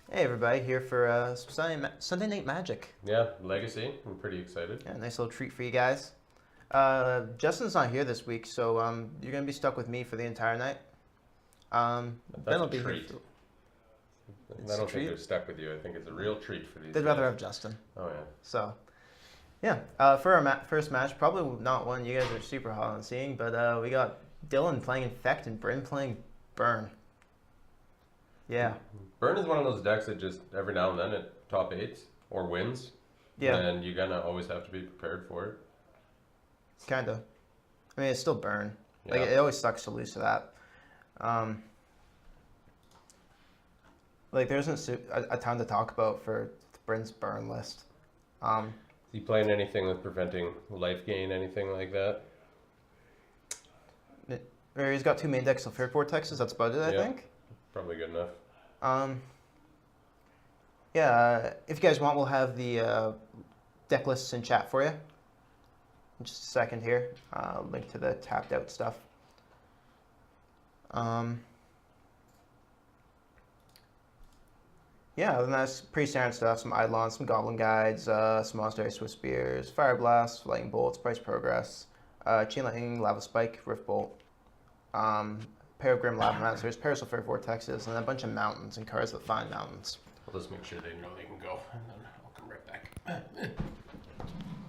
Hey everybody, here for Sunday Night Magic. Yeah, Legacy. I'm pretty excited. Yeah, nice little treat for you guys. Justin's not here this week, so you're gonna be stuck with me for the entire night. Ben will be treat. here. I don't think they're stuck with you. I think it's a real treat for these. They'd rather have Justin. Oh yeah. So, yeah. For our first match, probably not one you guys are super hot on seeing, but we got Dylan playing Infect and Bryn playing Burn. Yeah. Burn is one of those decks that just every now and then it top 8s or wins. Yeah. And you're gonna always have to be prepared for it. Kinda. I mean, it's still Burn. Yeah. Like, it always sucks to lose to that. Like, there isn't a ton to talk about for Bryn's Burn list. Is he playing anything with preventing life gain, anything like that? He's got 2 main decks of Fear Vortexes. That's about it, I think. Probably good enough. Yeah, if you guys want, we'll have the deck lists in chat for you. In just a second here. Link to the tapped out stuff. Yeah, other than that, it's pretty standard stuff. Some Eidolons, some Goblin Guides, some Monastery Swift Spears, Fire Blast, Lightning Bolts, Price Progress, Chain Lightning, Lava Spike, Rift Bolt, pair of Grim Lavamancers, pairs of Fear Vortexes, and a bunch of mountains and cards that find mountains. Well, let's make sure they know they can go, and then I'll come right back.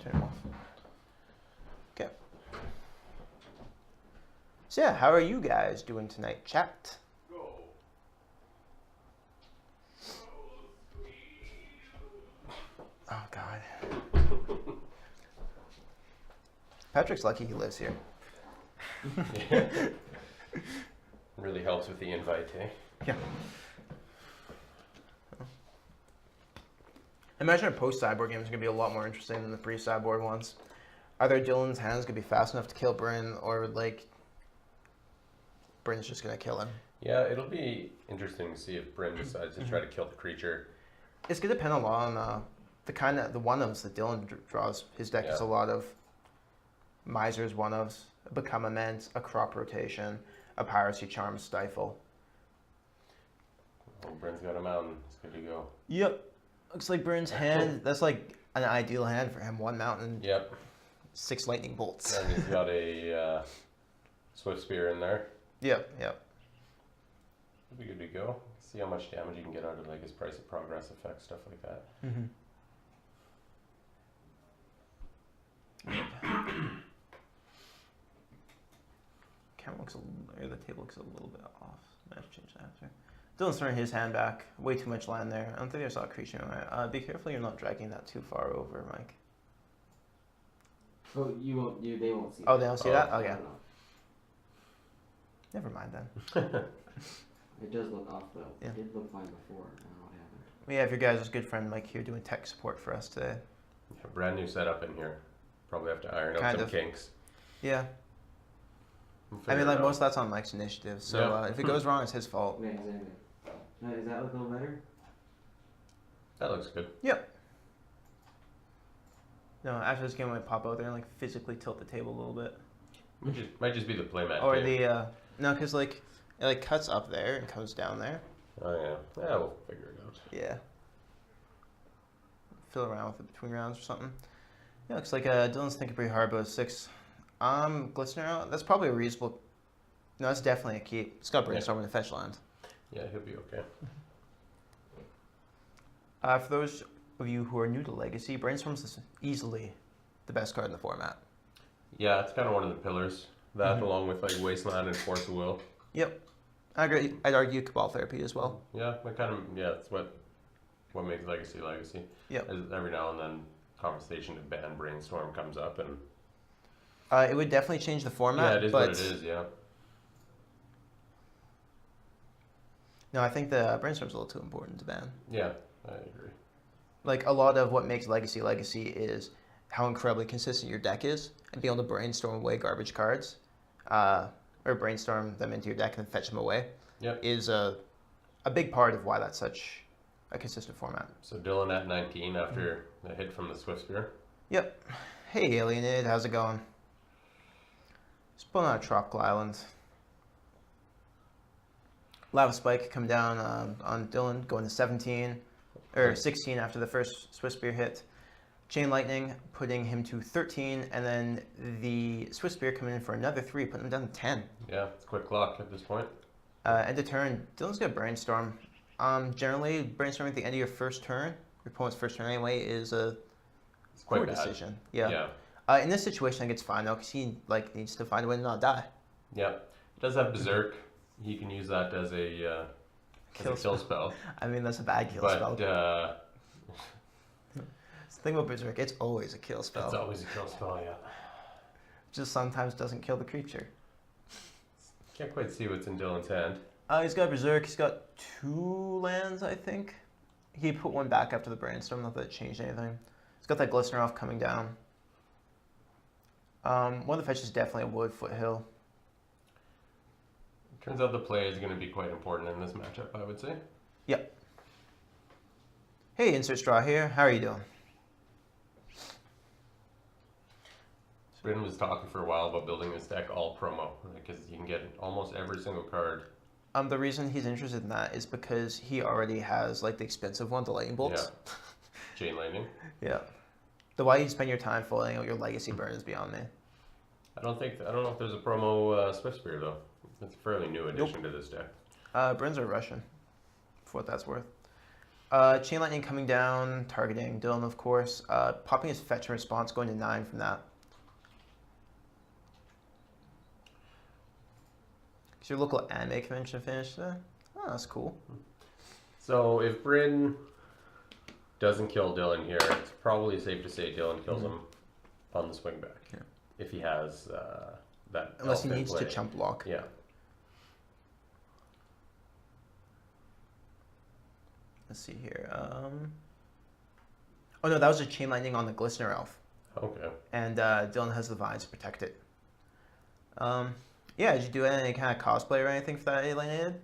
Turn them off. Okay. So yeah, how are you guys doing tonight, chat? Oh God. Patrick's lucky he lives here. Really helps with the invite, eh? Yeah. I imagine our post-sideboard games are going to be a lot more interesting than the pre-sideboard ones. Either Dylan's hands going to be fast enough to kill Bryn, or, like, Bryn's just going to kill him. Yeah, it'll be interesting to see if Bryn decides to try to kill the creature. It's going to depend a lot on the one-ofs that Dylan draws. His deck is a lot of Misers one-ofs, a Become Immense, a Crop Rotation, a Piracy Charm, Stifle. Oh, Bryn's got a mountain. It's good to go. Yep. Looks like Bryn's hand, that's like an ideal hand for him. 1 mountain, Yep. 6 lightning bolts. And he's got a Swift Spear in there. Yep. It'll be good to go. See how much damage you can get out of like his Price of Progress effect, stuff like that. Mm-hmm. The table looks a little bit off. I have to change that after. Dylan's throwing his hand back. Way too much land there. I don't think there's a lot of creature in there. Be careful you're not dragging that too far over, Mike. Oh, they won't see Oh, that. they don't see that? Oh, I yeah. don't know. Never mind then. It does look off though. Yeah. It did look fine before. I don't know what happened. We have your guys' good friend Mike here doing tech support for us today. Yeah, brand new setup in here. Probably have to iron out Kind some of. kinks. Yeah. We'll I mean, figure like, it out. most of that's on Mike's initiative, so Yeah. if it goes wrong, it's his fault. Yeah, exactly. Now, does that look a little better? That looks good. Yep. No, after this game, I might pop out there and, like, physically tilt the table a little bit. Might just be the playmat. Or game. the No, because like it like cuts up there and comes down there. Oh yeah. Yeah, we'll figure it out. Yeah. Fill around with it between rounds or something. Yeah, looks like Dylan's thinking pretty hard about a 6. Glistener, that's probably a reasonable. No, that's definitely a keep. It's got Brainstorm in the fetch land. Yeah, he'll be okay. For those of you who are new to Legacy, Brainstorm's is easily the best card in the format. Yeah, it's kind of one of the pillars. That Mhm. along with like Wasteland and Force of Will. Yep. I agree. I'd argue Cabal Therapy as well. Yeah, it's what makes Legacy Legacy. Yep. Is every now and then conversation to ban Brainstorm comes up and It would definitely change the format. yeah, it is but what it is. Yeah. No, I think the Brainstorm's a little too important to ban. Yeah, I agree. Like a lot of what makes Legacy Legacy is how incredibly consistent your deck is and being able to brainstorm away garbage cards, or brainstorm them into your deck and then fetch them away. Yep. Is a big part of why that's such a consistent format. So Dylan at 19 after the hit from the Swift Spear. Yep. Hey Alienid, how's it going? Just pulling out Tropical Island. Lava Spike come down on Dylan, going to 17, or 16 after the first Swift Spear hit. Chain Lightning putting him to 13, and then the Swift Spear coming in for another 3, putting him down to 10. Yeah, it's quick clock at this point. End of turn, Dylan's got Brainstorm. Generally, brainstorming at the end of your first turn, your opponent's first turn anyway, is a It's quite poor bad. decision. Yeah. Yeah. In this situation, I think it's fine though, because he needs to find a way to not die. Yeah. It does have Berserk. He can use that as a kill spell. I mean, that's a bad kill But spell. The thing about Berserk, it's always a kill spell. it's always a kill spell, yeah. Just sometimes doesn't kill the creature. Can't quite see what's in Dylan's hand. He's got Berserk. He's got 2 lands, I think. He put one back after the Brainstorm. Not that it changed anything. He's got that Glistener off coming down. One of the fetches is definitely a Wood Foothill. Turns out the play is going to be quite important in this matchup, I would say. Hey, Insert Straw here. How are you doing? Bryn was talking for a while about building this deck all promo, because you can get almost every single card. The reason he's interested in that is because he already has like the expensive one, the Lightning Bolts. Chain Lightning. Yeah. The why you spend your time filling out your Legacy burn is beyond me. I don't know if there's a promo Swift Spear though. It's a fairly new addition to this deck. Burns are Russian, for what that's worth. Chain Lightning coming down, targeting Dylan, of course. Popping his fetch and response, going to 9 from that. Because your local anime convention finished there. Oh, that's cool. So if Bryn doesn't kill Dylan here, it's probably safe to say Dylan kills him on the swing back. Yeah. If he has that. Unless he elf in needs to play. chump block. Yeah. Let's see here. Oh no, that was a Chain Lightning on the Glistener Elf. Okay. And Dylan has the Vines to protect it. Yeah, did you do any kind of cosplay or anything for that alienated?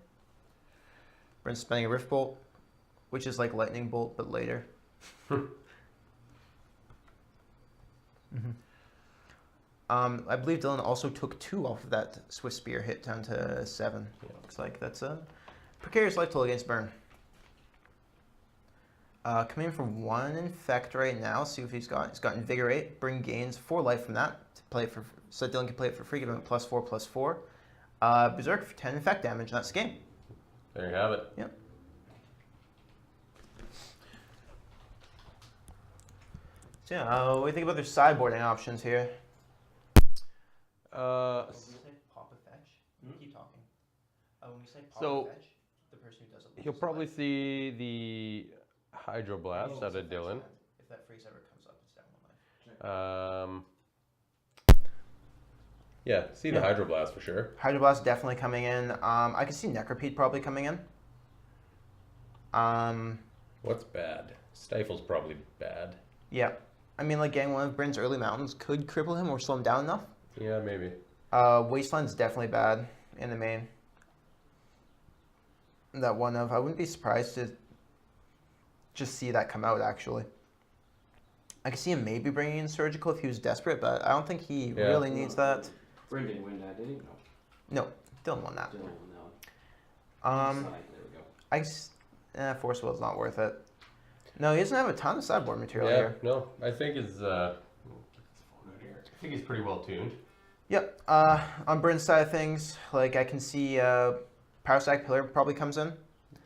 Brent's spending a Rift Bolt, which is like Lightning Bolt, but later. I believe Dylan also took 2 off of that Swift Spear hit down to 7. Yeah. Looks like that's a precarious life total against Burn. Coming in for 1 Infect right now. See what he's got. He's got Invigorate. Bring gains 4 life from that to play it for, so Dylan can play it for free. Give him a +4/+4. Berserk for 10 Infect damage. And that's the game. There you have it. Yep. So yeah, what do you think about their sideboarding options here? When you say pop a fetch, keep talking. When you say pop So, a fetch, the person who does it He'll loses probably life. see the Hydroblast Loses out of fetch Dylan. land. If that freeze ever comes up, it's down 1 life. Yeah, see the Yeah. Hydroblast for sure. Hydroblast definitely coming in. I can see Necropede probably coming in. What's bad? Stifle's probably bad. Yeah. I mean, like getting one of Bryn's early mountains could cripple him or slow him down enough. Yeah, maybe. Wasteland's definitely bad in the main. That one of, I wouldn't be surprised to just see that come out, actually. I could see him maybe bringing in Surgical if he was desperate, but I don't think he Yeah. really needs that. Bryn didn't win that, did he? No. No. Dylan won that. Dylan won that one. Um, Side, there we go. Force Will's not worth it. No, he doesn't have a ton of sideboard material Yeah, here. no, I think it's I think he's pretty well tuned. Yep. On Bryn's side of things, like I can see Power Stack Pillar probably comes in.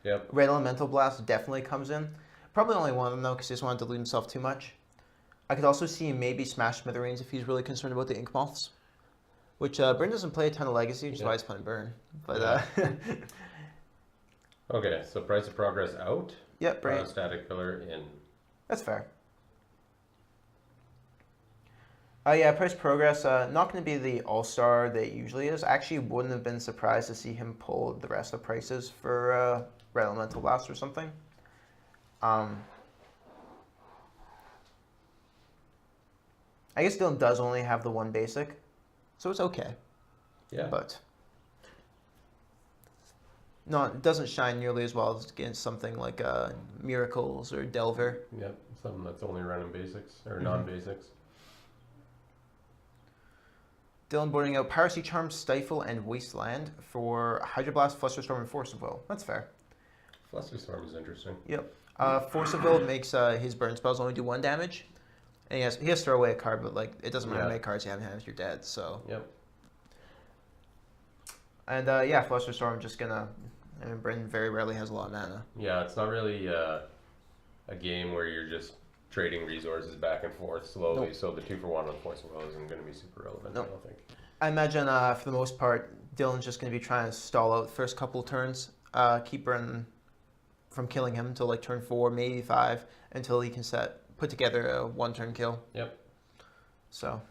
Yep. Red Elemental Blast definitely comes in. Probably only one of them though, because he doesn't want to dilute himself too much. I could also see maybe Smash Smithereens if he's really concerned about the Ink Moths. Which Bryn doesn't play a ton of Legacy, which is why he's playing Burn. But Okay, so Price of Progress out. yep, Bryn. Static Pillar in. That's fair. Yeah, Price Progress, not going to be the all-star that it usually is. Actually, wouldn't have been surprised to see him pull the rest of prices for Red Elemental Blast or something. I guess Dylan does only have the one basic, so it's okay. Yeah. But no, it doesn't shine nearly as well as against something like Miracles or Delver. Yep. Something that's only running basics or Mhm. non-basics. Dylan boarding out Piracy Charm, Stifle, and Wasteland for Hydroblast, Flusterstorm, and Force of Will. That's fair. Flusterstorm is interesting. Force of Will makes his burn spells only do 1 damage. And he has to throw away a card, but like it doesn't matter how many cards you have in hand if you're dead. So Yep. and Flusterstorm just gonna. I mean, Bryn very rarely has a lot of mana. Yeah, it's not really a game where you're just trading resources back and forth slowly. Nope. So the 2-for-1 on Force of Will isn't going to be super relevant. Nope. I don't think. I imagine for the most part, Dylan's just gonna be trying to stall out the first couple of turns, keep Bryn from killing him until like turn 4, maybe 5, until he can put together a 1-turn kill. Yep. So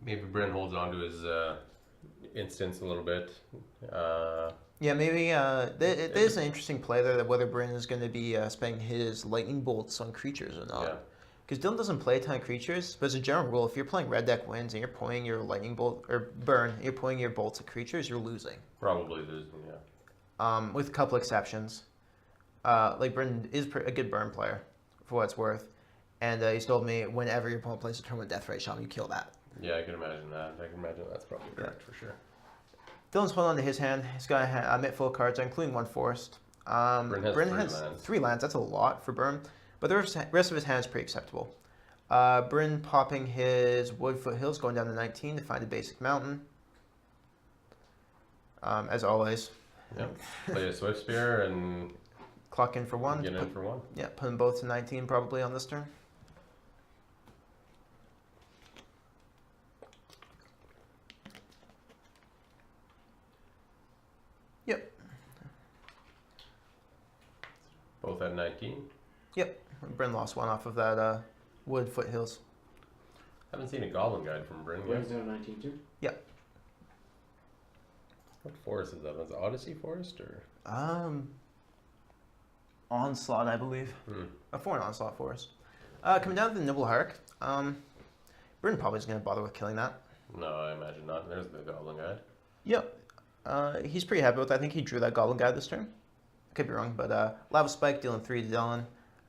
Maybe Bryn holds on to his instance a little bit. yeah, maybe it is an interesting play there that whether Bryn is going to be spending his lightning bolts on creatures or Yeah. not. Because Dylan doesn't play a ton of creatures, but as a general rule, if you're playing red deck wins and you're pointing your lightning bolt or burn, you're pointing your bolts at creatures, you're losing. Probably there's With a couple exceptions, like Bryn is a good burn player, for what it's worth, and he's told me whenever your opponent plays a turn with Death Ray Shaman, you kill that. Yeah, I can imagine that. I can imagine that's probably correct for sure. Dylan's holding on to his hand. He's got a mitt full of cards, including 1 forest. Bryn has 3 has lands. 3 lands. That's a lot for Burn, but the rest of his hand is pretty acceptable. Bryn popping his Wood Foothills, going down to 19 to find a basic mountain. As always. Yep. Play a Swift Spear and Clock in for 1. get in for 1. Yeah, put them both to 19 probably on this turn. Yep. Both at 19. Bryn lost 1 off of that Wood Foothills. Haven't seen a Goblin Guide from Bryn yet. Bryn's down 19 too. What forest is that? Is it Odyssey Forest or? Onslaught, I believe. Hmm. A foreign Onslaught Forest. Coming down to the Nibble Hark. Bryn probably isn't going to bother with killing that. No, I imagine not. There's the Goblin Guide. Yep. He's pretty happy with that. I think he drew that Goblin Guide this turn. Could be wrong, but Lava Spike dealing 3 to Dylan.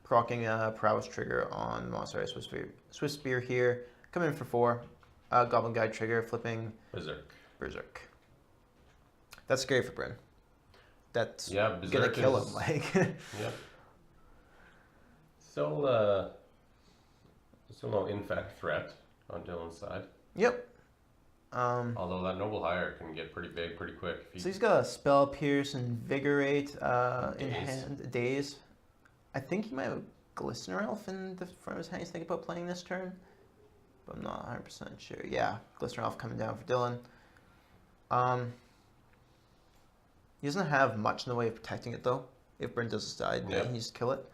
Proccing Prowess Trigger on Monster Swift Spear here. Coming in for 4. Goblin Guide trigger, flipping Berserk. That's scary for Bryn. That's Yeah, gonna Berserk kill is- him. Like, Yep. Still no infect threat on Dylan's side. yep. Although that Noble Hire can get pretty big pretty quick. If So he's got a Spell Pierce, Invigorate in Daze. hand, Daze. I think he might have Glistener Elf in the front of his hand. He's thinking about playing this turn, but I'm not 100% sure. Yeah, Glistener Elf coming down for Dylan. He doesn't have much in the way of protecting it though. If Bryn does decide Yeah. that he needs to kill it,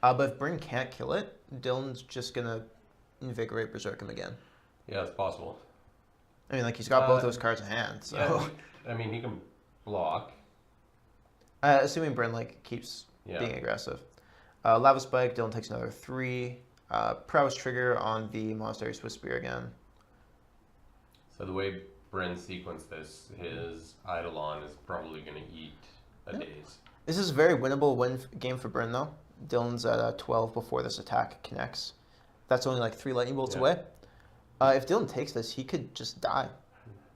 but if Bryn can't kill it, Dylan's just gonna Invigorate Berserk him again. Yeah, it's possible. I mean, like he's got both those cards in hand, so. Yeah, I mean, he can block. Assuming Bryn like keeps Yeah. being aggressive. Lava Spike, Dylan takes another 3. Prowess Trigger on the Monastery Swift Spear again. So the way Bryn sequenced this, his Eidolon is probably going to eat a Daze. This is a very winnable game for Bryn though. Dylan's at 12 before this attack connects. That's only like 3 lightning bolts Yeah. away. If Dylan takes this, he could just die.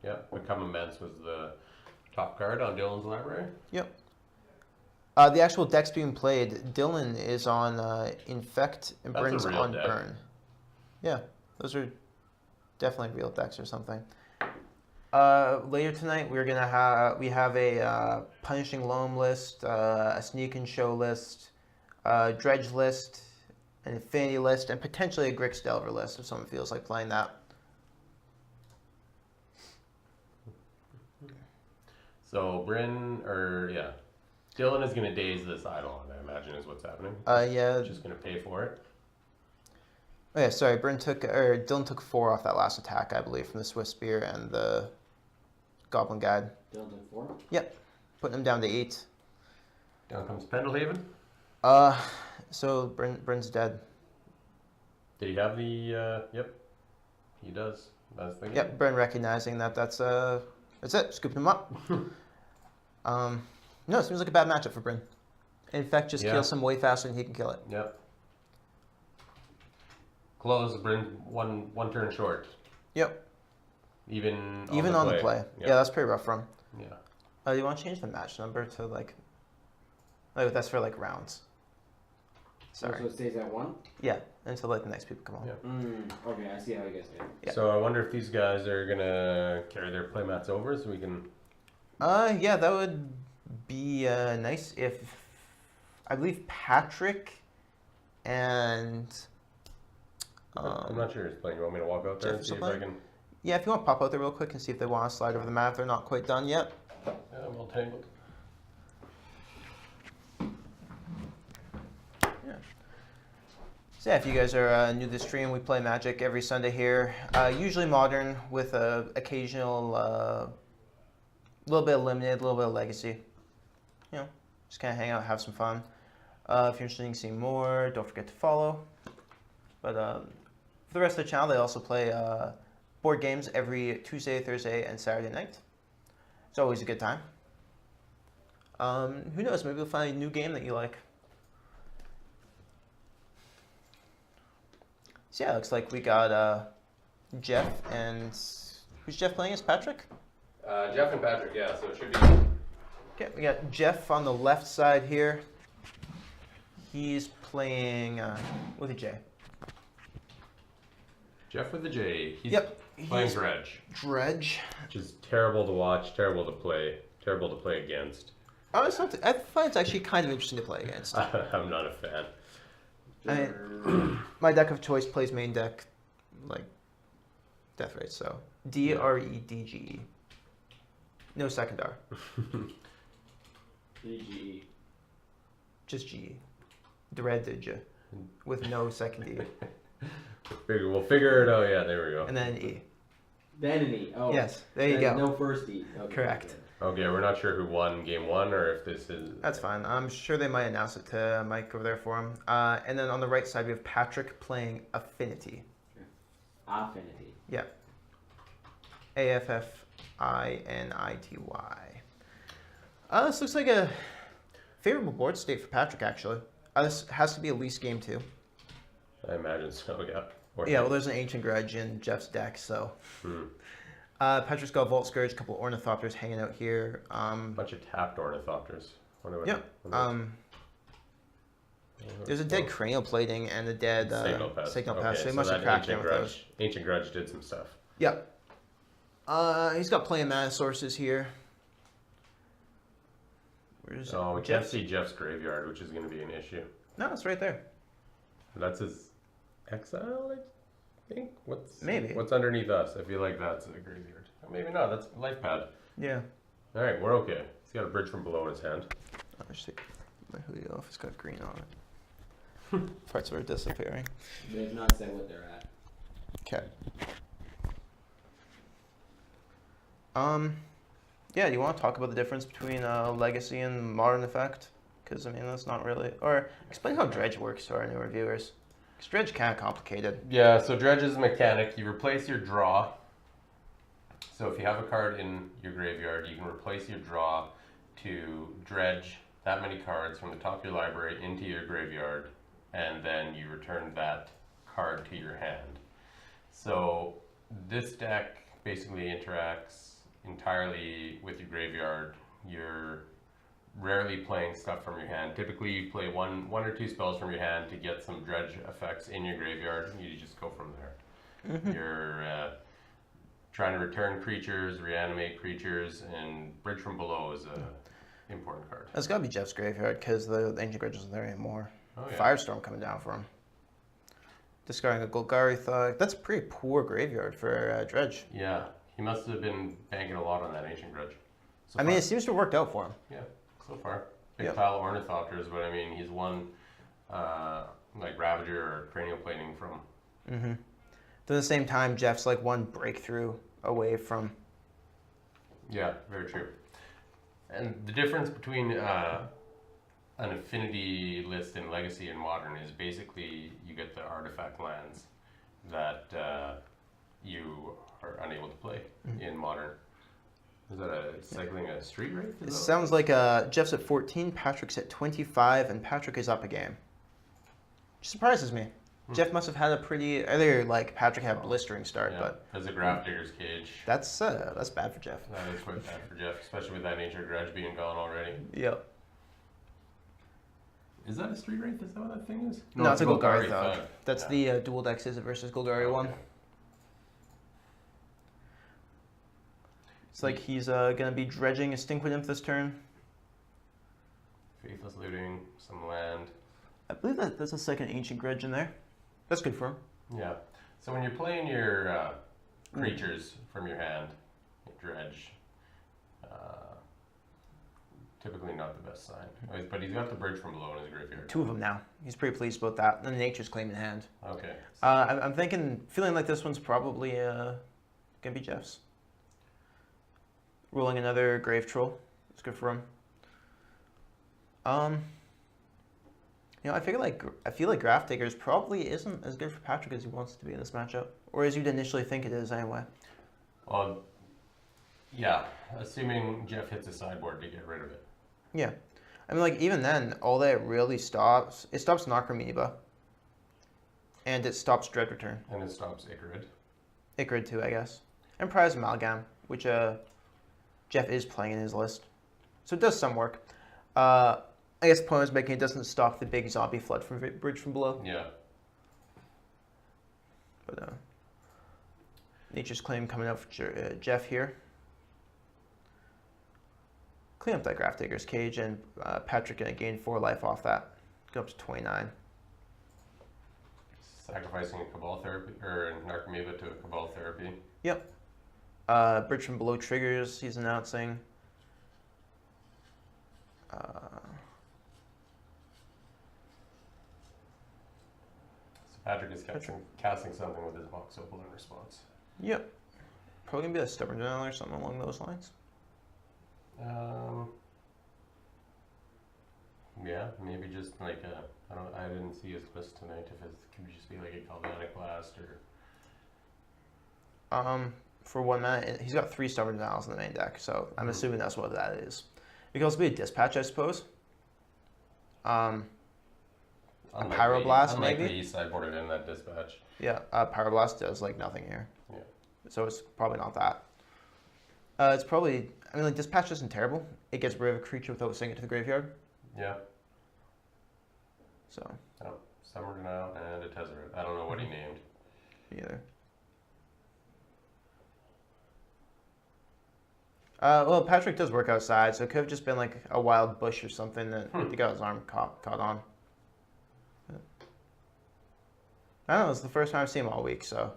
Yeah, Become Immense was the Top card on Dylan's library. Yep. The actual decks being played, Dylan is on Infect and That's a Bryn's real on deck. Burn. Yeah, those are definitely real decks or something. Later tonight we have a Punishing Loam list, a Sneak and Show list, a Dredge list, an Infinity list, and potentially a Grix Delver list if someone feels like playing that. So Dylan is gonna daze this Eidolon, I imagine is what's happening. Yeah. Just gonna pay for it. Oh yeah, sorry. Dylan took 4 off that last attack, I believe, from the Swift Spear and the Goblin Guide. Dylan took 4. Yep, putting him down to 8. Down comes Pendelhaven. So Bryn's dead. Did he have the? Yep, he does. That's the game. Yep, Bryn recognizing that's it, scooping him up. No, it seems like a bad matchup for Bryn. Infect just Yeah. kills him way faster than he can kill it. Yep. Close. Bryn one turn short. Yep, Even even on the play. Yep. Yeah, that's pretty rough for him. Yeah. You want to change the match number to like that's for like rounds. Sorry. So it stays at 1? Yeah, until like the next people come on. Yeah. Okay, I see how you guys do it. Yeah. So I wonder if these guys are gonna carry their playmats over so we can. Yeah, that would be nice if I believe Patrick and I'm not sure who's playing. You want me to walk out there and Jeff's see if playing? I can? yeah, if you want to pop out there real quick and see if they want to slide over the map, they're not quite done yet. Yeah, I'm all tangled. So yeah, if you guys are new to the stream, we play Magic every Sunday here. Usually Modern with a occasional little bit of Limited, a little bit of Legacy. You know, just kind of hang out, have some fun. If you're interested in seeing more, don't forget to follow. But for the rest of the channel, they also play board games every Tuesday, Thursday, and Saturday night. It's always a good time. Who knows? Maybe we'll find a new game that you like. So yeah, looks like we got Jeff and who's Jeff playing as? Patrick? Jeff and Patrick, yeah. So it should be. Okay, we got Jeff on the left side here. He's playing with a J. Jeff with the J. He's Yep. playing He's Dredge, Dredge. which is terrible to watch, terrible to play against. Oh, it's not. I find it's actually kind of interesting to play against. I'm not a fan. My deck of choice plays main deck, like Death Race. So DREDGE. No second R. DGE. Just GE. Dredge. With no second E. We'll figure it out. Yeah, there we go. And then E. Then an E. Oh. Yes, there you Then go. No first E. Okay, Correct. okay. Okay, we're not sure who won game 1 or if this is. That's fine. I'm sure they might announce it to Mike over there for him. And then on the right side, we have Patrick playing Affinity. Affinity. Yeah. AFFINITY. This looks like a favorable board state for Patrick, actually. This has to be at least game 2. I imagine so. Yeah. Or Yeah, well, there's an Ancient Grudge in Jeff's deck, so. Patrick's got Vault Scourge, a couple Ornithopters hanging out here. bunch of tapped ornithopters. Wonder what- Yep. There's a dead cranial plating and a dead Signal Pest. Signal Okay, Pest. So he so must have that cracked Ancient in with those. Grudge. Ancient Grudge did some stuff. Yep. He's got plenty of mana sources here. Where's Oh, we can't Jeff? see Jeff's graveyard, which is going to be an issue. No, it's right there. That's his exile, I think. Maybe. What's underneath us? I feel like that's a graveyard. Or maybe not. That's life pad. Yeah. All right, we're okay. He's got a bridge from below in his hand. I'll just take my hoodie off. It's got green on it. Parts are disappearing. They have not said what they're at. Okay. Yeah, do you want to talk about the difference between Legacy and Modern Effect? Because, I mean, that's not really... Or explain how Dredge works to our newer viewers. Because Dredge kind of complicated. Yeah, so Dredge's mechanic, you replace your draw. So if you have a card in your graveyard, you can replace your draw to dredge that many cards from the top of your library into your graveyard, and then you return that card to your hand. So this deck basically interacts entirely with your graveyard. You're rarely playing stuff from your hand. Typically, you play one or two spells from your hand to get some dredge effects in your graveyard. You just go from there. You're trying to return creatures, reanimate creatures, and Bridge from Below is a important card. That's gotta be Jeff's graveyard because the Ancient Grudge isn't there anymore. Oh yeah. Firestorm coming down for him. Discarding a Golgari Thug. That's a pretty poor graveyard for Dredge. Yeah, he must have been banking a lot on that Ancient Grudge. So I mean, far. it seems to have worked out for him. Yeah, so far. Big Yep. pile of Ornithopters, but I mean, he's won like Ravager or Cranial Plating from. Mm-hmm. But at the same time, Jeff's like one breakthrough away from. Yeah, very true. And the difference between an affinity list in Legacy and Modern is basically you get the artifact lands that you are unable to play in Modern. Is that cycling a Street Wraith? It sounds like Jeff's at 14, Patrick's at 25, and Patrick is up a game. Which surprises me. Jeff must have had a pretty. Either like Patrick had a blistering start, Yeah, but as a Grafdigger's Cage. that's bad for Jeff. That is quite bad for Jeff, especially with that Nature Grudge being gone already. Yep. Is that a Street Wraith? Is that what that thing is? No, it's a Golgari Thug. Thug. That's Yeah. the dual deck scissor versus Golgari Okay. one. It's like he's gonna be dredging a Stinkwood Imp this turn. Faithless Looting, some land. I believe that's a second Ancient Grudge in there. That's good for him. Yeah. So when you're playing your creatures from your hand, dredge, typically not the best sign. But he's got the Bridge from Below in his graveyard. Two of them now. He's pretty pleased about that. And Nature's Claim in hand. Okay. I'm feeling like this one's probably gonna be Jeff's. Rolling another Grave Troll. It's good for him. I feel like Grafdigger's probably isn't as good for Patrick as he wants it to be in this matchup, or as you'd initially think it is anyway. Well, yeah. Assuming Jeff hits a sideboard to get rid of it. Yeah, I mean, like even then, all that really stops Necromoeba, and it stops Dread Return. And it stops Icarid. Icarid too, I guess, and Prize Amalgam, which Jeff is playing in his list, so it does some work. I guess the point I was making, it doesn't stop the big zombie flood from Bridge from Below. Yeah. But Nature's Claim coming up for Jeff here. Clean up that Grafdigger's Cage, and Patrick gonna gain 4 life off that. Go up to 29. Sacrificing a Cabal Therapy, or Narcomoeba to a Cabal Therapy. Yep. Bridge from Below triggers, he's announcing. So Patrick is casting something with his Mox Opal in response. Yep. Probably gonna be a Stubborn Denial or something along those lines. Yeah, maybe just like I didn't see his list tonight. If it could just be like a Galvanic Blast or. For 1 mana, he's got 3 Stubborn Denials in the main deck, so I'm assuming that's what that is. It could also be a Dispatch, I suppose. A Pyroblast, unlikely maybe? he sideboarded in that Dispatch. Yeah, Pyroblast does like nothing here. Yeah. So it's probably not that. It's probably, I mean, like Dispatch isn't terrible. It gets rid of a creature without sending it to the graveyard. Yeah. So. Oh, Summer Denial and a Tezzeret. I don't know what he named. Either. Well, Patrick does work outside, so it could have just been like a wild bush or something that he got his arm caught on. I don't know, it's the first time I've seen him all week, so.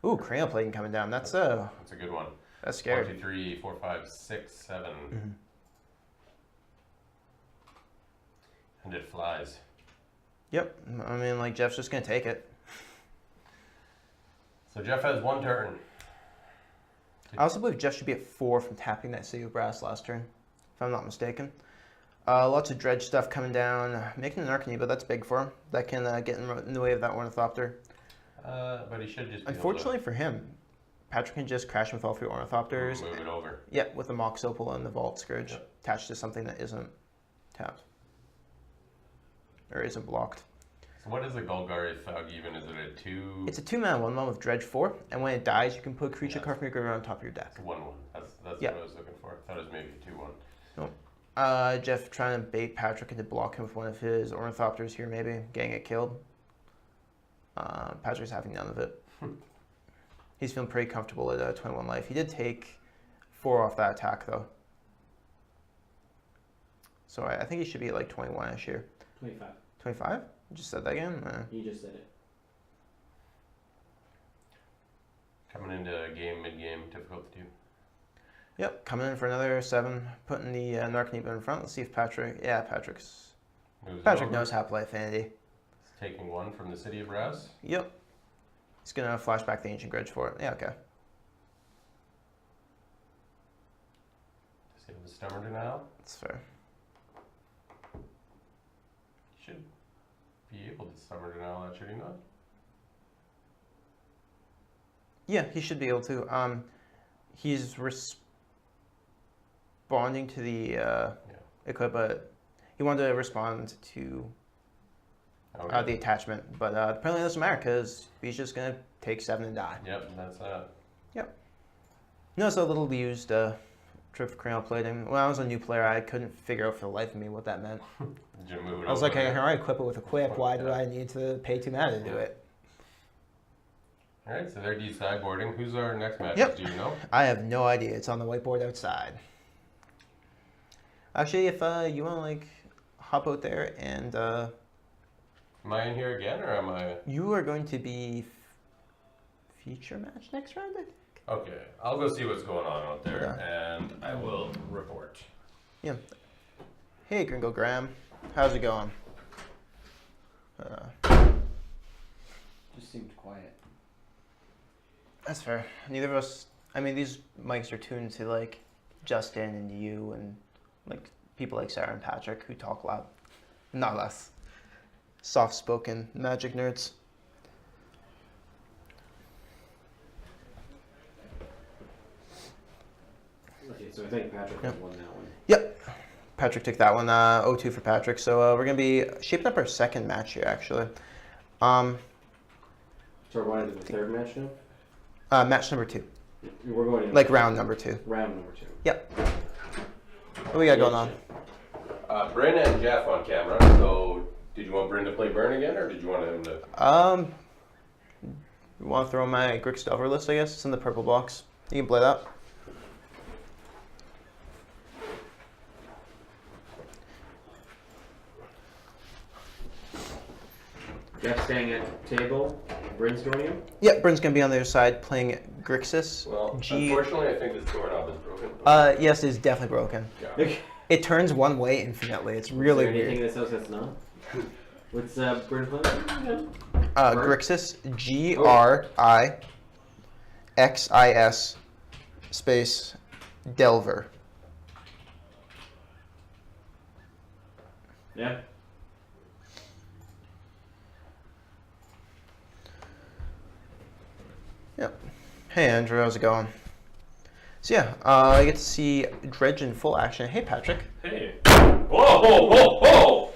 Ooh, Cranial Plating coming down. That's a good one. That's scary. 1, 2, 3, 4, 5, 6, 7. And it flies. Yep. I mean, like Jeff's just gonna take it. So Jeff has 1 turn. I also believe Jeff should be at 4 from tapping that City of Brass last turn, if I'm not mistaken. Lots of dredge stuff coming down. Making an Arcaneba, that's big for him. That can get in the way of that Ornithopter. But he should just be Unfortunately for him, Patrick can just crash with all 3 Ornithopters. move it over. Yeah, with the Mox Opal and the Vault Scourge Yep. attached to something that isn't tapped. Or isn't blocked. What is a Golgari Thug even? Is it a 2? It's a 2-mana 1/1 with Dredge 4, and when it dies, you can put a creature Yeah. card from your graveyard on top of your deck. It's a 1/1. That's Yeah. what I was looking for. I thought it was maybe a 2/1. Jeff trying to bait Patrick into block him with one of his Ornithopters here, maybe getting it killed. Patrick's having none of it. He's feeling pretty comfortable at 21 life. He did take 4 off that attack though, so I think he should be at like 21ish here. 25. 25? You just said that again? You just said it. Coming into a game, mid-game, difficult to do. Yep, coming in for another 7, putting the Narcomoeba in front. Let's see if Patrick. Yeah, Patrick Moves it over. knows how to play Affinity. He's taking 1 from the City of Brass. Yep. He's gonna flash back the Ancient Grudge for it. Yeah, okay. Does he have a Stubborn Denial? That's fair. He should be able to Stubborn Denial that, should he not? Yeah, he should be able to. He's responding to the equip, but he wanted to respond to Okay. the attachment. But apparently it doesn't matter because he's just gonna take 7 and die. Yep, that's that. No, it's a little used trick for crayon plating. When I was a new player, I couldn't figure out for the life of me what that meant. Did you move it I was over like, hey, there? I equip it with a quick. Why do I need to pay 2 mana to do it? Alright, so they're de-sideboarding. Who's our next match? Yep. Do you know? I have no idea. It's on the whiteboard outside. Actually, if you want to like hop out there and Am I in here again, or am I? you are going to be feature match next round, I think. Okay, I'll go see what's going on out there, and I will report. Yeah. Hey, Gringo Graham, how's it going? Just seemed quiet. That's fair. Neither of us. I mean, these mics are tuned to like Justin and you and like people like Sarah and Patrick who talk loud, not us. Soft-spoken Magic nerds. Okay, so I think Patrick won that one. Yep. Patrick took that one. 0-2 for Patrick. So we're gonna be shaping up our second match here, actually. So we're going to the third match now? Match number 2, We're going into like round number 2. round number 2. Yep. What we got going on? Bryn and Jeff on camera, so did you want Bryn to play Burn again, or did you want him to? You want to throw my Grix Delver list? I guess it's in the purple box. You can play that. Jeff staying at table. Bryn's joining him. Yeah, Bryn's gonna be on the other side playing Grixis. Well, G. unfortunately, I think this doorknob is broken. Yes, it's definitely broken. Yeah. It turns one way infinitely. It's Is really there anything weird. in this house that's not? What's Bryn playing? Grixis, Grixis space Delver. Yeah. Yep. Hey Andrew, how's it going? So yeah, I get to see Dredge in full action. Hey Patrick. Hey. Whoa, whoa, whoa, whoa!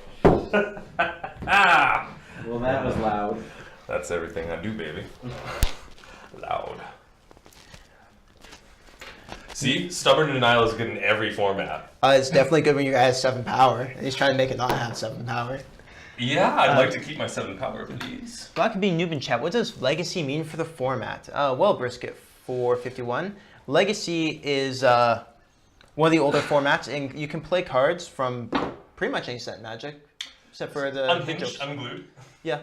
Ah! Well, that was loud. That's everything I do, baby. Loud. See? Stubborn Denial is good in every format. It's definitely good when you add 7 power. And he's trying to make it not have 7 power. Yeah, I'd like to keep my 7 power, please. Black and Bean Noob in chat. What does Legacy mean for the format? Well, Brisket 451. Legacy is one of the older formats, and you can play cards from pretty much any set in Magic, except for the Unhinged, unglued. Yeah.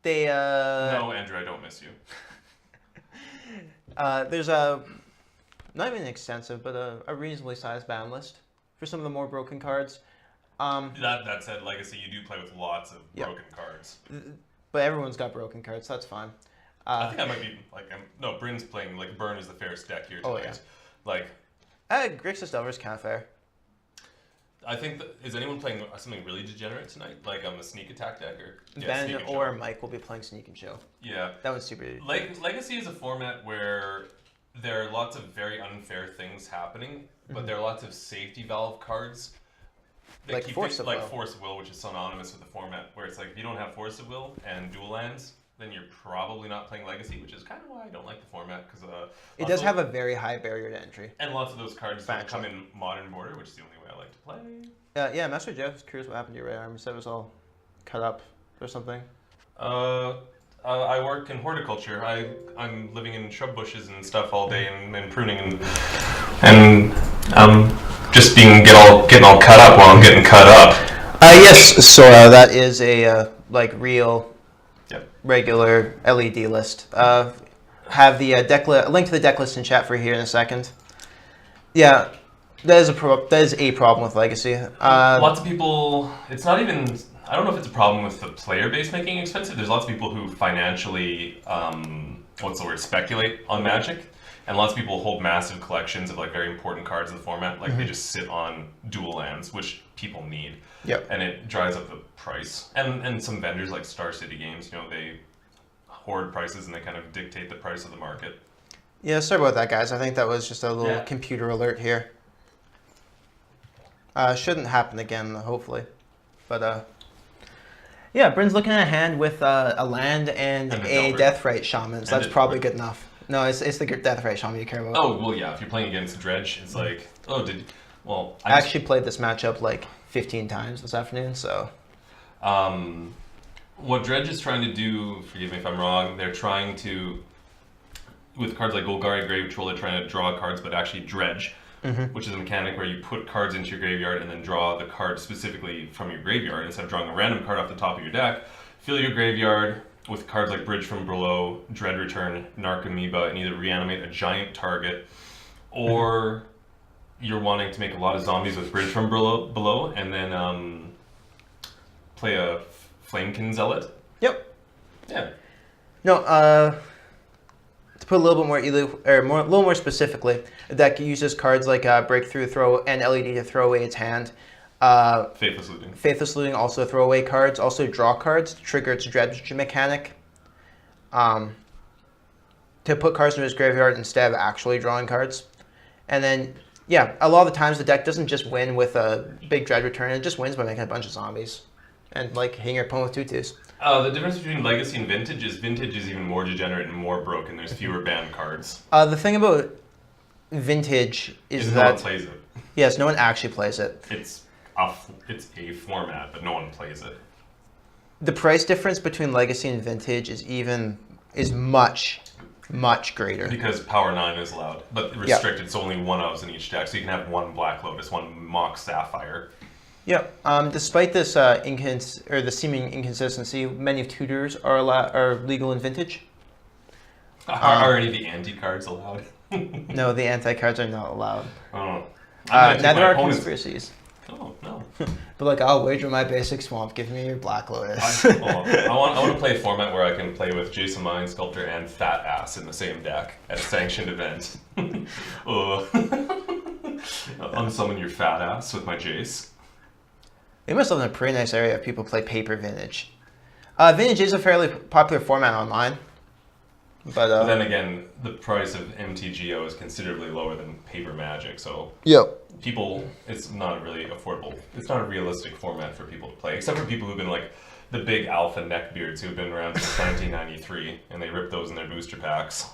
They. No, Andrew, I don't miss you. There's a not even extensive, but a reasonably sized ban list for some of the more broken cards. That said, Legacy, you do play with lots of Yeah. broken cards. But everyone's got broken cards, so that's fine. I think I might be, no, Bryn's playing, Burn is the fairest deck here tonight. Oh, yeah. Grixis Delver is kind of fair. I think, is anyone playing something really degenerate tonight? Like a sneak attack deck? Or Ben Sneak and or Show? Mike will be playing Sneak and Show. Yeah. That one's super. Legacy is a format where there are lots of very unfair things happening, but there are lots of safety valve cards They Like keep Force it of like Will. Force of Will, which is synonymous with the format, where it's like if you don't have Force of Will and dual lands, then you're probably not playing Legacy, which is kind of why I don't like the format because It does have a very high barrier to entry. and lots of those cards don't come Factual. in Modern Border, which is the only way I like to play. Yeah, Master Jeff is curious what happened to your Red Army. You said it was all cut up or something. I work in horticulture. I'm living in shrub bushes and stuff all day and pruning and just getting all cut up while I'm getting cut up. Yes, Sora, that is a like real, Yep. regular LED list. Have the link to the deck list in chat for here in a second. Yeah, that is a problem with Legacy. Lots of people. It's not even. I don't know if it's a problem with the player base making it expensive. There's lots of people who financially, speculate on Magic, and lots of people hold massive collections of like very important cards in the format. Like they just sit on dual lands, which people need. Yep. And it drives up the price. And some vendors like Star City Games, they hoard prices and they kind of dictate the price of the market. Yeah, sorry about that, guys. I think that was just a little Yeah. computer alert here. Shouldn't happen again, hopefully. But yeah, Bryn's looking at a hand with a land and And a a Delver. Deathrite Shaman, so And that's a probably Delver. good enough. No, it's the Deathrite Shaman you care about. Oh, well, yeah, if you're playing against Dredge, it's like, I actually played this matchup like 15 times this afternoon, so. What Dredge is trying to do, forgive me if I'm wrong, they're trying to, with cards like Golgari Grave Troll, they're trying to draw cards, but actually dredge, which is a mechanic where you put cards into your graveyard and then draw the card specifically from your graveyard. Instead of drawing a random card off the top of your deck, fill your graveyard with cards like Bridge from Below, Dread Return, Narcomoeba, and either reanimate a giant target, or you're wanting to make a lot of zombies with Bridge from Below and then play a Flamekin Zealot. Yep. Yeah. No, to put a little bit more, a little more specifically, the deck uses cards like Breakthrough, Throw, and LED to throw away its hand. Faithless Looting. Faithless Looting, also throw away cards, also draw cards to trigger its dredge mechanic. To put cards into his graveyard instead of actually drawing cards. And then, yeah, a lot of the times the deck doesn't just win with a big Dread Return, it just wins by making a bunch of zombies. And like hitting your opponent with 2/2s. The difference between Legacy and Vintage is even more degenerate and more broken. There's fewer banned cards. The thing about Vintage is no one that, plays it. yes, no one actually plays it. It's a format, but no one plays it. The price difference between Legacy and Vintage is much, much greater. Because Power 9 is allowed, but restricted. It's only one ofs in each deck, so you can have one Black Lotus, one Mock Sapphire. Yep. Despite this the seeming inconsistency, many of tutors are legal in Vintage. Are any of the anti cards allowed? No, the anti-cards are not allowed. Oh. Neither are conspiracies. Oh no. But like, I'll wager my basic swamp. Give me your Black Lotus. I want to play a format where I can play with Jason Mind Sculptor and Fat Ass in the same deck at a sanctioned event. Unsummon your Fat Ass with my Jace. They must live in a pretty nice area if people play paper Vintage. Vintage is a fairly popular format online. But then again, the price of MTGO is considerably lower than paper Magic, so yep. it's not really affordable. It's not a realistic format for people to play, except for people who've been like the big alpha neckbeards who've been around since 1993, and they rip those in their booster packs.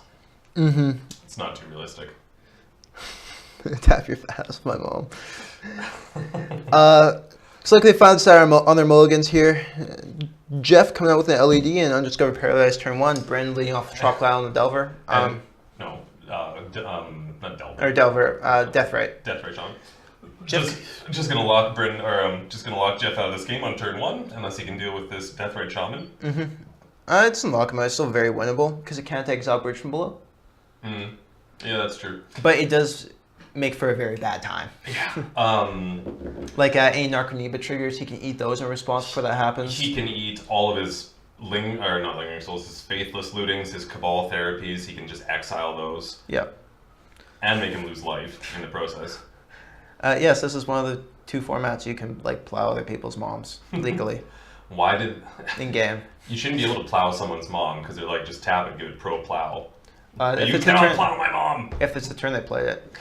Mm-hmm. It's not too realistic. Tap your fast, my mom. Looks like they found this out on their mulligans here. Jeff coming out with an LED and Undiscovered Paradise turn 1. Bryn leading off the Chalk Isle and the Delver. Not Delver. Or Delver, Deathrite. Deathrite Shaman. Jeff- Just gonna lock Bryn, or just gonna lock Jeff out of this game on turn 1, unless he can deal with this Deathrite Shaman. Mm-hmm. It doesn't lock him out. It's still very winnable because it can't exile Bridge from Below. Mm. Yeah, that's true. But it does make for a very bad time. Yeah. Like any Narcomoeba triggers, he can eat those in response before that happens. He can eat all of his not Lingering Souls, his Faithless Lootings, his Cabal Therapies. He can just exile those. Yep. And make him lose life in the process. Yes, this is one of the 2 formats you can like plow other people's moms legally Why did... in game. You shouldn't be able to plow someone's mom, because they're like, just tap and give it pro plow. If You it's the cannot turn, plow my mom! if it's the turn they played it.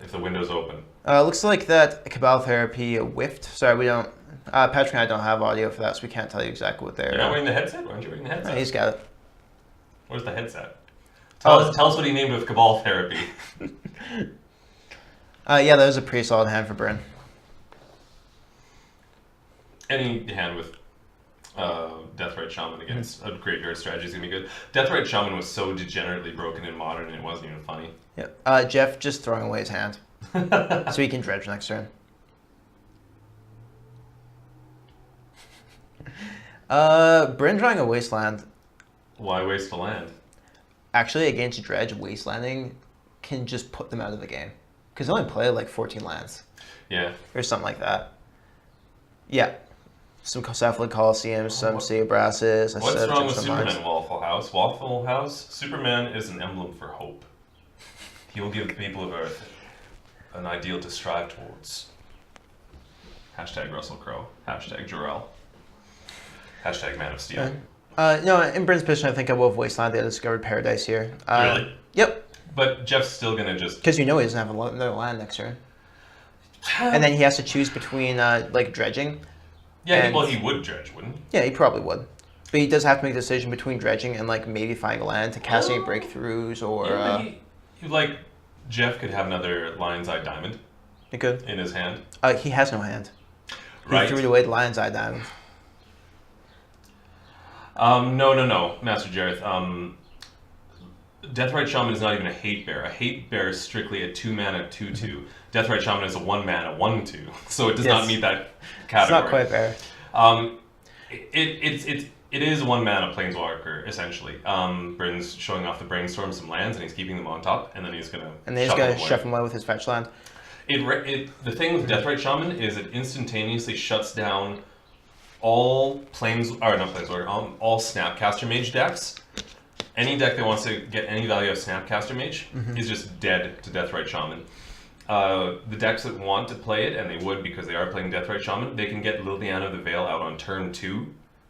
if the window's open. Looks like that Cabal Therapy whiffed. Sorry, we don't. Patrick and I don't have audio for that, so we can't tell you exactly what they're. You're not wearing the headset? Why aren't you wearing the headset? He's got it. Where's the headset? Tell us what he named with Cabal Therapy. Yeah, that was a pretty solid hand for Bryn. Any hand with Deathrite Shaman against a graveyard strategy is going to be good. Deathrite Shaman was so degenerately broken in Modern, and it wasn't even funny. Yeah. Jeff just throwing away his hand. So he can dredge next turn. Bryn drawing a Wasteland. Why waste a land? Actually, against dredge, Wastelanding can just put them out of the game. Because they only play like 14 lands. Yeah. Or something like that. Yeah. Some Cephalid Colosseums, some Sabrasses. What's wrong with Superman, Waffle House? Waffle House? Superman is an emblem for hope. He will give the people of Earth an ideal to strive towards. Hashtag Russell Crowe. Hashtag Jarrell. Hashtag Man of Steel. No, in Bryn's position, I think I will have Wasteland. They discovered Paradise here. Really? Yep. But Jeff's still going to just... Because you know he doesn't have another land next turn. And then he has to choose between, like, dredging. Yeah, well, he would dredge, wouldn't he? Yeah, he probably would. But he does have to make a decision between dredging and, like, maybe finding a land to cast any breakthroughs or... like, Jeff could have another Lion's Eye Diamond. He could. In his hand. He has no hand. Right. He threw away the Lion's Eye Diamond. No, Master Jareth. Deathrite Shaman is not even a hate bear. A hate bear is strictly a 2-mana 2/2. Deathrite Shaman is a 1-mana 1/2. So it does not meet that category. It's not quite fair. It is 1-mana Planeswalker, essentially. Bryn's showing off the Brainstorm some lands, and he's keeping them on top, and then he's going to shuffle them away with his fetch land. The thing with Deathrite Shaman is it instantaneously shuts down all all Snapcaster Mage decks. Any deck that wants to get any value of Snapcaster Mage is just dead to Deathrite Shaman. The decks that want to play it, and they would because they are playing Deathrite Shaman, they can get Liliana of the Veil out on turn 2,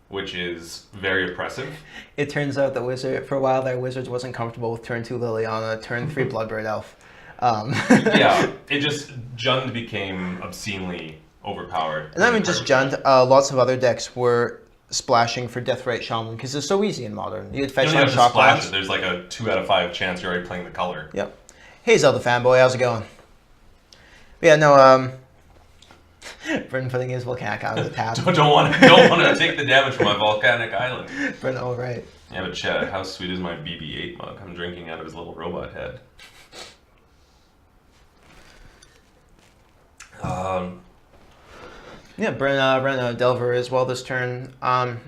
which is very oppressive. It turns out that for a while there, Wizards wasn't comfortable with turn 2 Liliana, turn 3 Bloodbraid Elf. Yeah, Jund became obscenely overpowered. And not even just Jund, lots of other decks were splashing for Deathrite Shaman because it's so easy in Modern. You don't have to splash it. There's like a 2 out of 5 chance you're already playing the color. Yep. Hey Zelda fanboy, how's it going? But yeah, no, Bryn putting his volcanic island tap. don't want to take the damage from my volcanic island. Bryn, all right. Yeah, but Chad, how sweet is my BB-8 mug? I'm drinking out of his little robot head. Yeah, Bryn Delver as well this turn. And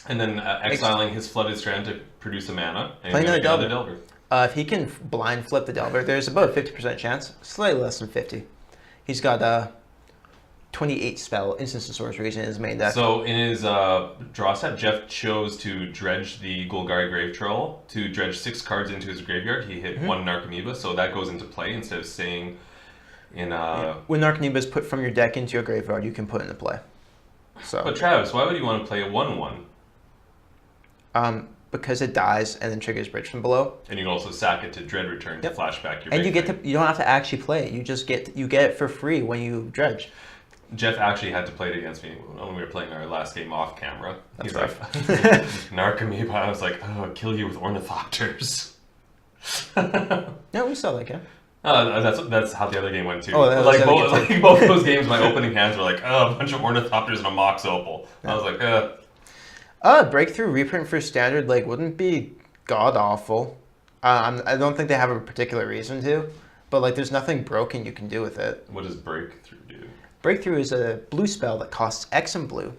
then exiling his Flooded Strand to produce a mana. And playing another Delver. If he can blind flip the Delver, there's about a 50% chance, slightly less than 50. He's got 28 spell instants and sorceries in his main deck. So in his draw set, Jeff chose to dredge the Golgari Grave Troll to dredge 6 cards into his graveyard. He hit 1 Narcomoeba, so that goes into play instead of staying in. When Narcomoeba is put from your deck into your graveyard, you can put it into play. So. But Travis, why would you want to play a 1/1? Because it dies and then triggers Bridge from Below. And you can also sack it to Dread Return to flashback your. And you don't have to actually play it. You just get it for free when you dredge. Jeff actually had to play it against me when we were playing our last game off camera. That's He's rough. like, Narcomoeba. I was like, oh, I'll kill you with Ornithopters. No, we saw that game. That's how the other game went too. Oh, that was both those games, my opening hands were like, oh, a bunch of Ornithopters and a Mox Opal. I was like, Breakthrough reprint for Standard wouldn't be god awful. I don't think they have a particular reason to, but there's nothing broken you can do with it. What does Breakthrough do? Breakthrough is a blue spell that costs X in blue.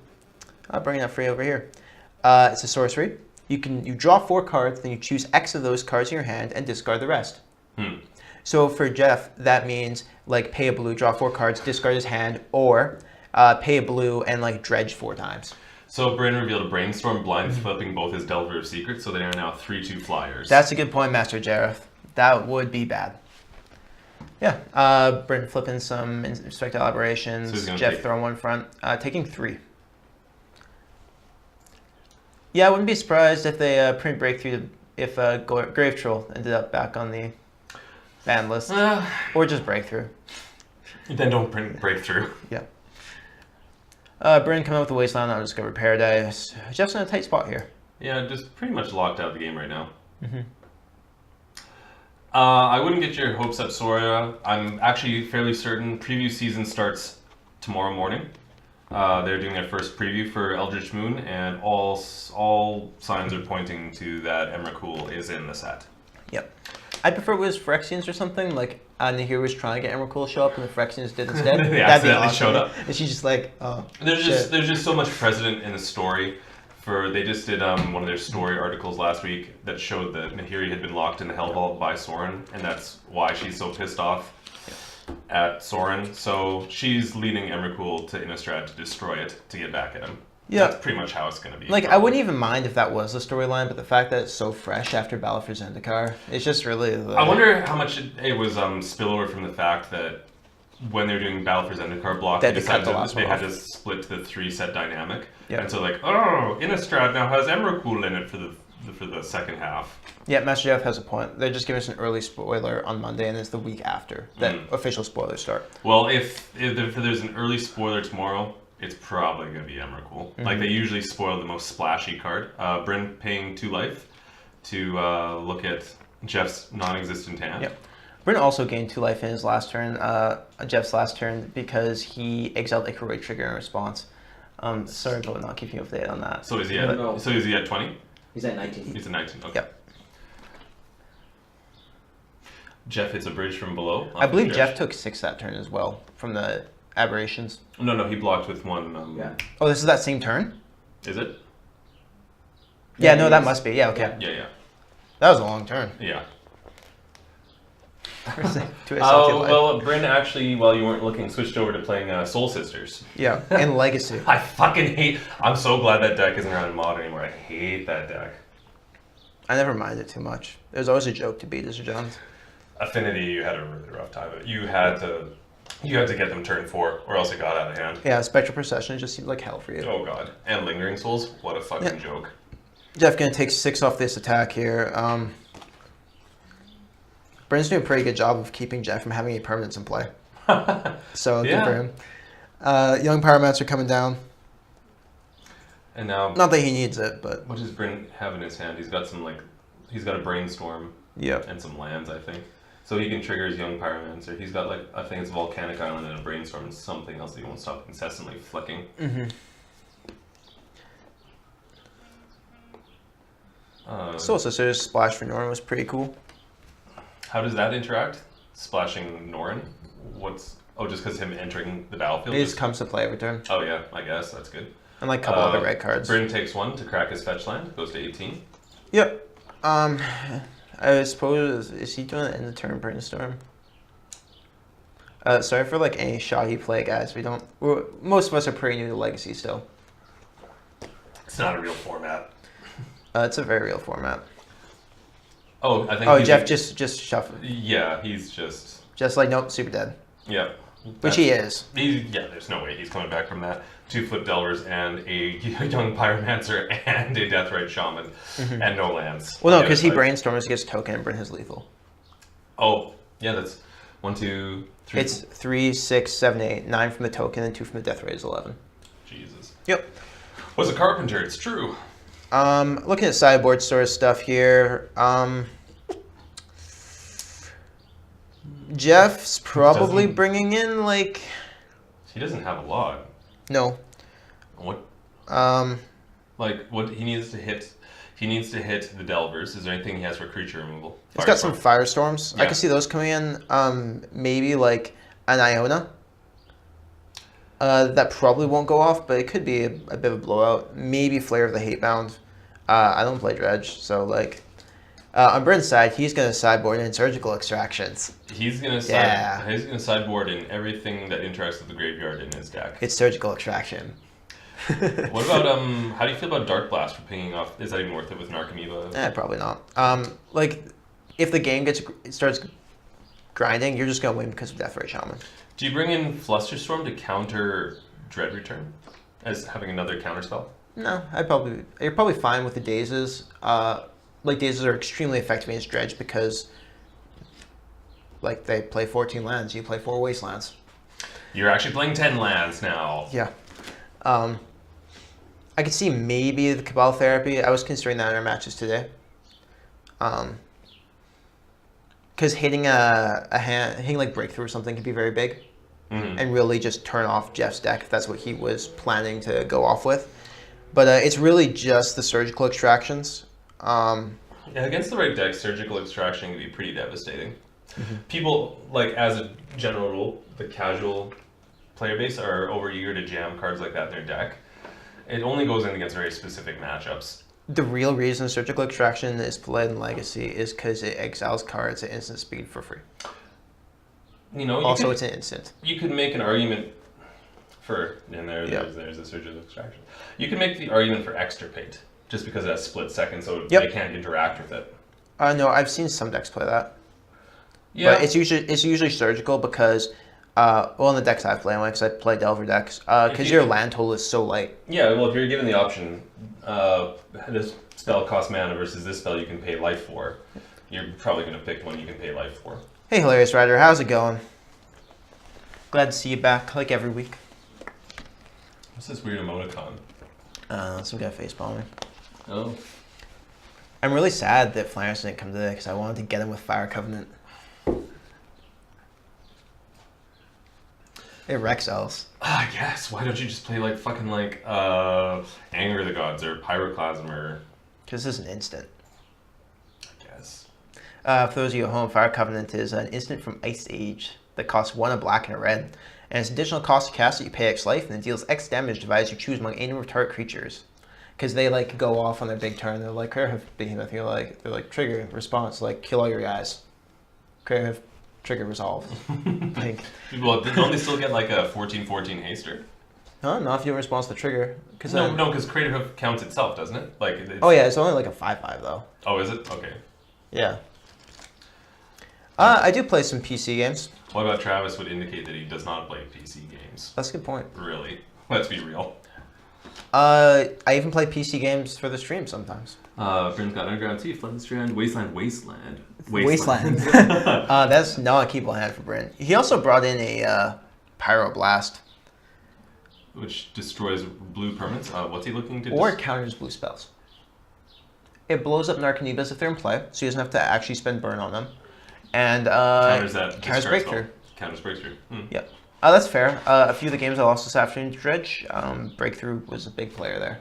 I'll bring that for you over here. It's a sorcery. You draw 4 cards, then you choose X of those cards in your hand and discard the rest. So for Jeff, that means pay a blue, draw 4 cards, discard his hand, or pay a blue and dredge 4 times. So Bryn revealed a Brainstorm blind flipping both his Delver of Secrets, so they are now 3/2 flyers. That's a good point, Master Jareth. That would be bad. Yeah, Bryn flipping some Inspectile Aberrations, so Jeff throwing 1 front, taking 3. Yeah, I wouldn't be surprised if they print Breakthrough if Grave Troll ended up back on the... ban list Uh, or just breakthrough. then don't break through. Bryn coming out with the Wasteland on Discover Paradise. Jeff's in a tight spot here. Yeah, just pretty much locked out the game right now. Mm-hmm. I wouldn't get your hopes up, Sora. I'm actually fairly certain preview season starts tomorrow morning. They're doing their first preview for Eldritch Moon, and all signs are pointing to that Emrakul is in the set. I prefer it was Phyrexians or something. Like, Nahir was trying to get Emrakul to show up, and the Phyrexians did instead. They That'd be accidentally awesome. showed up. And she's just like, oh. There's shit. just so much precedent in the story. They just did one of their story articles last week that showed that Nahiri had been locked in the Hell Vault by Soren, and that's why she's so pissed off at Soren. So she's leading Emrakul to Innistrad to destroy it to get back at him. Yeah. That's pretty much how it's going to be. Like, I wouldn't even mind if that was the storyline, but the fact that it's so fresh after Battle for Zendikar, it's just really... I wonder how much it was spillover from the fact that when they were doing Battle for Zendikar block, They they had to cut the last they one had off. to split the 3-set dynamic. Yeah. And so like, oh, Innistrad now has Emrakul in it for the second half. Yeah, Master Jeff has a point. They're just giving us an early spoiler on Monday, and it's the week after that official spoilers start. Well, if there's an early spoiler tomorrow, it's probably going to be Emrakul. Like, they usually spoil the most splashy card. Bryn paying 2 life to look at Jeff's non-existent hand. Yep. Bryn also gained 2 life in his last turn, Jeff's last turn, because he exiled a heroic trigger in response. Sorry about not keeping you up to date on that. So is he No. at 20? He's at 19. He's at 19. Okay. Yep. Jeff hits a bridge from below. I believe Jeff took 6 that turn as well from the aberrations. No, he blocked with 1. Yeah. Oh, this is that same turn? Is it? Yeah, no, it that is. must be. Yeah, okay. Yeah. That was a long turn. Yeah. To a salty Oh, life. well, Bryn actually, while you weren't looking, switched over to playing Soul Sisters. Yeah, and Legacy. I fucking hate... I'm so glad that deck isn't around in Modern anymore. I hate that deck. I never minded too much. There's always a joke to beat as a John. Affinity, you had a really rough time. You had to get them turn 4, or else it got out of hand. Yeah, Spectral Procession just seemed like hell for you. Oh god. And Lingering Souls, what a fucking joke. Jeff gonna take 6 off this attack here. Bryn's doing a pretty good job of keeping Jeff from having any permanents in play. So good for him. Young Pyromancer coming down. And now, Not that he needs it, but what does Bryn have in his hand? He's got he's got a Brainstorm yeah. and some lands, I think. So he can trigger his Young Pyromancer. He's got I think it's Volcanic Island and a Brainstorm and something else that he won't stop incessantly flicking. Mm-hmm. Soul Sisters splash for Norn was pretty cool. How does that interact? Splashing Norn? Just because him entering the battlefield? It just comes to play every turn. Oh yeah, I guess, that's good. And like a couple other red cards. Bryn takes 1 to crack his fetch land, goes to 18. Yep. I suppose, is he doing it in the turn Brainstorm? Sorry for like any shoddy play, guys. Most of us are pretty new to Legacy still. It's not a real format. It's a very real format. Oh, I think. Oh, he's Jeff just shuffled. Yeah, he's just. Just like, nope, super dead. Yeah. Which he is. There's no way he's coming back from that. 2 Flip Delvers and a Young Pyromancer and a Deathrite Shaman and no lands. Well, no, on the because other he side. brainstorms, gets token, and Bryn has lethal. Oh, yeah, that's 1, 2, 3. It's 3, 6, 7, 8, 9 from the token, and 2 from the Deathrite is 11. Jesus. Yep. Was a carpenter, it's true. Looking at sideboard sort of stuff here. Jeff's probably Doesn't- bringing in like He doesn't have a lot. no. What? What he needs to hit? He needs to hit the Delvers. Is there anything he has for creature removal? It's got some firestorms. I Yeah. can see those coming in. Maybe like an Iona. That probably won't go off, but it could be a bit of a blowout. Maybe Flare of the Hatebound. I don't play Dredge, so like on Bryn's side, he's gonna sideboard in surgical extractions. He's gonna Yeah. he's gonna sideboard in everything that interacts with the graveyard in his deck. It's surgical extraction. What about how do you feel about Dark Blast for pinging off? Is that even worth it with Narcomoeba? Probably not. Like if the game starts grinding, you're just gonna win because of Deathrite Shaman. Do you bring in Flusterstorm to counter Dread Return as having another counter spell? No, you're probably fine with the Dazes. Like Dazes are extremely effective against Dredge because Like they play 14 lands, you play 4 wastelands. You're actually playing 10 lands now. Yeah. I could see maybe the Cabal Therapy. I was considering that in our matches today. Because hitting hitting like Breakthrough or something could be very big. And really just turn off Jeff's deck if that's what he was planning to go off with. But it's really just the Surgical Extractions. Yeah, against the right deck, Surgical Extraction can be pretty devastating. People, like, as a general rule, the casual player base are overeager to jam cards like that in their deck. It only goes in against very specific matchups. The real reason Surgical Extraction is played in Legacy is because it exiles cards at instant speed for free. You know, Also, it's an instant. You could make an argument for, and there's a Surgical Extraction. You can make the argument for Extirpate, just because it has split second, so they can't interact with it. No, I've seen some decks play that. Yeah. But it's usually Surgical because, in the decks I've played anyway, because I play Delver decks, because your land total is so light. Yeah, well, if you're given the option, this spell costs mana versus this spell you can pay life for, you're probably going to pick one you can pay life for. Hey, Hilarious Rider, how's it going? Glad to see you back, like every week. What's this weird emoticon? Some guy facepalming. Oh. I'm really sad that Flanders didn't come today because I wanted to get him with Fire Covenant. It wrecks else. Ah, yes. Why don't you just play like fucking like Anger of the Gods or Pyroclasm or... Because this is an instant. I guess. For those of you at home, Fire Covenant is an instant from Ice Age that costs 1 a black and a red. And it's additional cost to cast it, you pay X life, and it deals X damage divided as you choose among any number of target creatures. Because they like go off on their big turn. They're like, Behemoth, they're like trigger, response, like kill all your guys. Behemoth, trigger, resolve. Like, Well, don't they still get like a 14/14 haster? no, not if you don't respond to the trigger. No, because Crater Hoof counts itself, doesn't it? Like. Oh yeah, it's only like a 5/5 though. Oh, is it? Okay. Yeah. I do play some PC games. What about Travis would indicate that he does not play PC games? That's a good point. Really? Let's be real. I even play PC games for the stream sometimes. Bryn's got Underground Sea, Flood Strand, Wasteland. That's not a keepable hand for Bryn. He also brought in a Pyroblast. Which destroys blue permanents. What's he looking to Or counters blue spells. It blows up Narcanibas if they're in play, so he doesn't have to actually spend burn on them. And counters that counters discard Breakthrough. spell. Counters Breakthrough. Yep. That's fair. A few of the games I lost this afternoon to Dredge, Breakthrough was a big player there.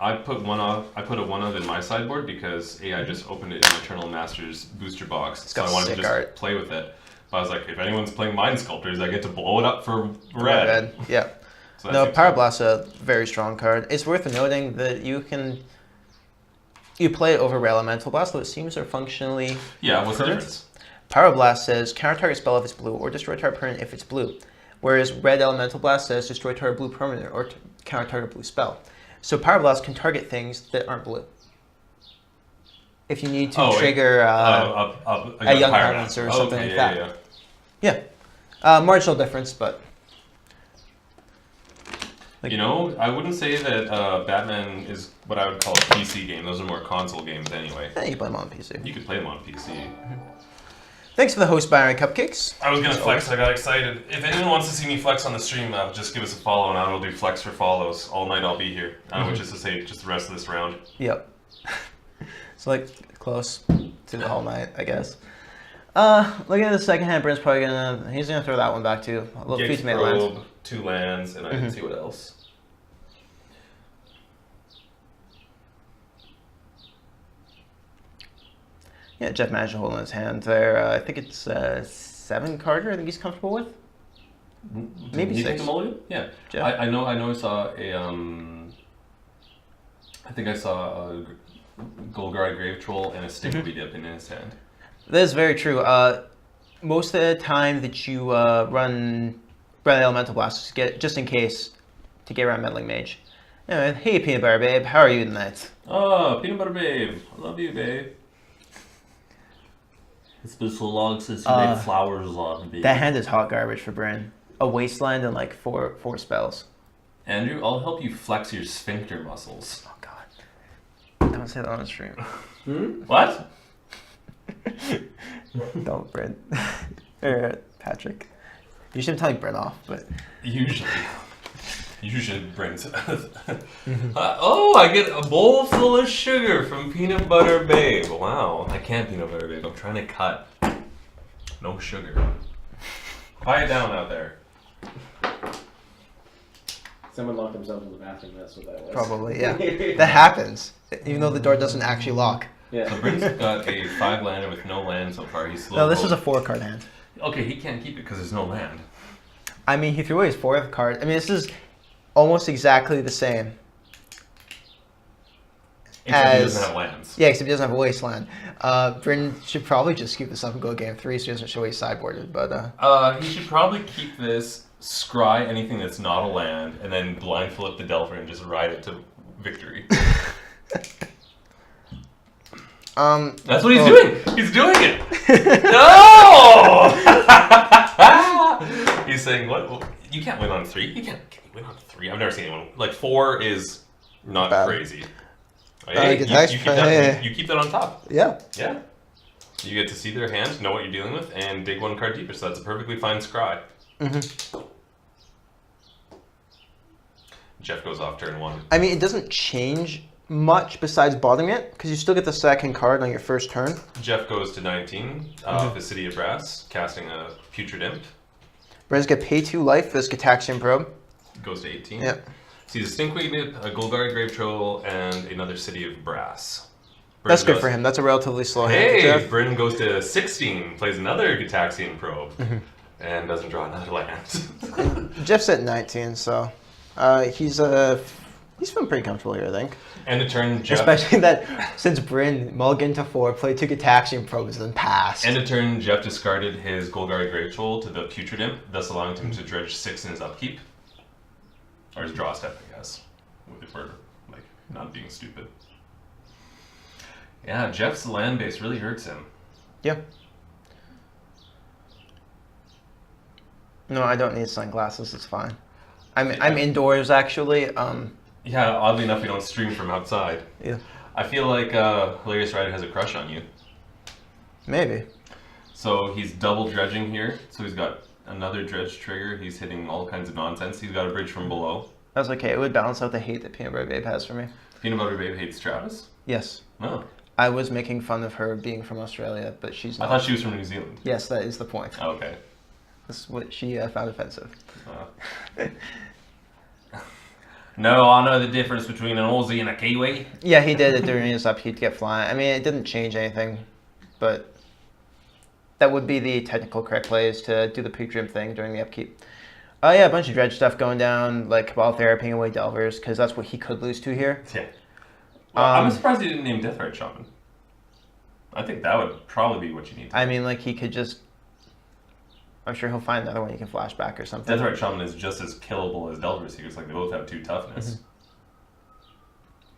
I put a 1-of in my sideboard because I just opened it in Eternal Masters booster box, so got I wanted to sick just art. play with it. But I was like, if anyone's playing Mind Sculptors, I get to blow it up for red. Yeah. So that No, seems Pyroblast's a very strong card. It's worth noting that you play it over Rail Elemental Blast, though it seems they're functionally Yeah, what's the current. difference? Pyroblast says counter target spell if it's blue, or destroy target permanent if it's blue. Whereas Red Elemental Blast says destroy target blue permanent or counter target blue spell. So Pyroblast can target things that aren't blue. If you need to trigger a Young Highlands or something like that. Yeah. Marginal difference, but You know, I wouldn't say that Batman is what I would call a PC game. Those are more console games anyway. you play them on PC. You could play them on PC. Thanks for the host, Byron Cupcakes. I was gonna flex, I got excited. If anyone wants to see me flex on the stream, just give us a follow and I will do flex for follows. All night I'll be here. Which is to say, just the rest of this round. Yep. It's like close to the whole night, I guess. Looking at the second hand, Brent's probably he's gonna throw that one back too. A little Gig's few tomato lands. Probe, 2 lands, and I didn't see what else. Yeah, Jeff managed to hold in his hand there. I think it's 7 Carter. I think he's comfortable with. Maybe you 6. take the mulligan? Yeah. Jeff? I know. I saw a. I think I saw a Golgari Grave Troll and a Stickby Dip in his hand. That is very true. Most of the time that you run Elemental Blast, just in case, to get around Meddling Mage. Anyway, hey, Peanut Butter Babe, how are you tonight? Oh, Peanut Butter Babe. I love you, babe. It's been so long since you made flowers on me. That hand is hot garbage for Bryn. A Wasteland and like four spells. Andrew, I'll help you flex your sphincter muscles. Oh god. Don't say that on the stream. What? Don't, Bryn. Or Patrick. You should tell Bryn off, but Usually brings. Oh, I get a bowl full of sugar from Peanut Butter Babe. Wow, I can't Peanut Butter Babe. I'm trying to cut. No sugar. Quiet down out there. Someone locked themselves in the bathroom. That's what that was. probably, yeah. That happens. Even though the door doesn't actually lock. Yeah. So Bryn's got a 5-lander with no land so far. He's slow. No, this is a 4-card hand. Okay, he can't keep it because there's no land. I mean, he threw away his 4th card. I mean, this is almost exactly the same. Except he As- doesn't have lands. Yeah, except he doesn't have a wasteland. Bryn should probably just scoop this up and go game 3 so he doesn't show he's sideboarded. But He should probably keep this, scry anything that's not a land, and then blind flip the Delver and just ride it to victory. That's what he's doing. He's doing it. No! He's saying, "What? You can't win on 3. You can't. Can you win on 3? I've never seen anyone like 4 is not Bad. crazy. Hey, good you dice, keep but that, hey. you keep that on top. yeah. Yeah. You get to see their hand, know what you're dealing with, and dig 1 card deeper. So that's a perfectly fine scry. Jeff goes off turn 1. I mean, it doesn't change much besides bottoming it because you still get the 2nd card on your first turn. Jeff goes to 19, the City of Brass, casting a Putrid Imp. Bryn's gonna pay 2 life for this Gataxian Probe. Goes to 18. Yep. Sees a Stinkweed Imp, a Golgari Grave Troll, and another City of Brass. That's Bryn good for goes- him. That's a relatively slow hand. Hey, Jeff. Bryn goes to 16, plays another Gataxian Probe, and doesn't draw another land. Jeff's at 19, so he's feeling pretty comfortable here, I think. End of turn, Jeff. Especially that since Bryn mulliganed to 4, played 2 Gataxian Probes, and then passed. End of turn, Jeff discarded his Golgari Grave Troll to the Putrid Imp, thus allowing him to dredge 6 in his upkeep. Or his draw step, I guess. If we're, like, not being stupid. Yeah, Jeff's land base really hurts him. Yeah. No, I don't need sunglasses. It's fine. I'm indoors actually. Yeah, oddly enough, we don't stream from outside. Yeah. I feel like Hilarious Rider has a crush on you. Maybe. So he's double dredging here. So he's got another dredge trigger. He's hitting all kinds of nonsense. He's got a bridge from below. That's okay. It would balance out the hate that Peanut Butter Babe has for me. Peanut Butter Babe hates Travis? Yes. No. I was making fun of her being from Australia, but she's I not. thought she was from New Zealand. Yes, that is the point. Oh, okay. That's what she found offensive. No, I know the difference between an Aussie and a Kiwi. Yeah, he did it during his upkeep to get flying. I mean, it didn't change anything, but that would be the technical correct play is to do the pre-trim thing during the upkeep. Yeah, a bunch of dredge stuff going down, like Cabal Therapying away Delvers, because that's what he could lose to here. Yeah. Well, I'm surprised he didn't name Deathrite Shaman. I think that would probably be what you need. I mean, like, he could just... I'm sure he'll find another one he can flashback or something. Deathrite Shaman is just as killable as Delver Seekers. Like, they both have 2 toughness.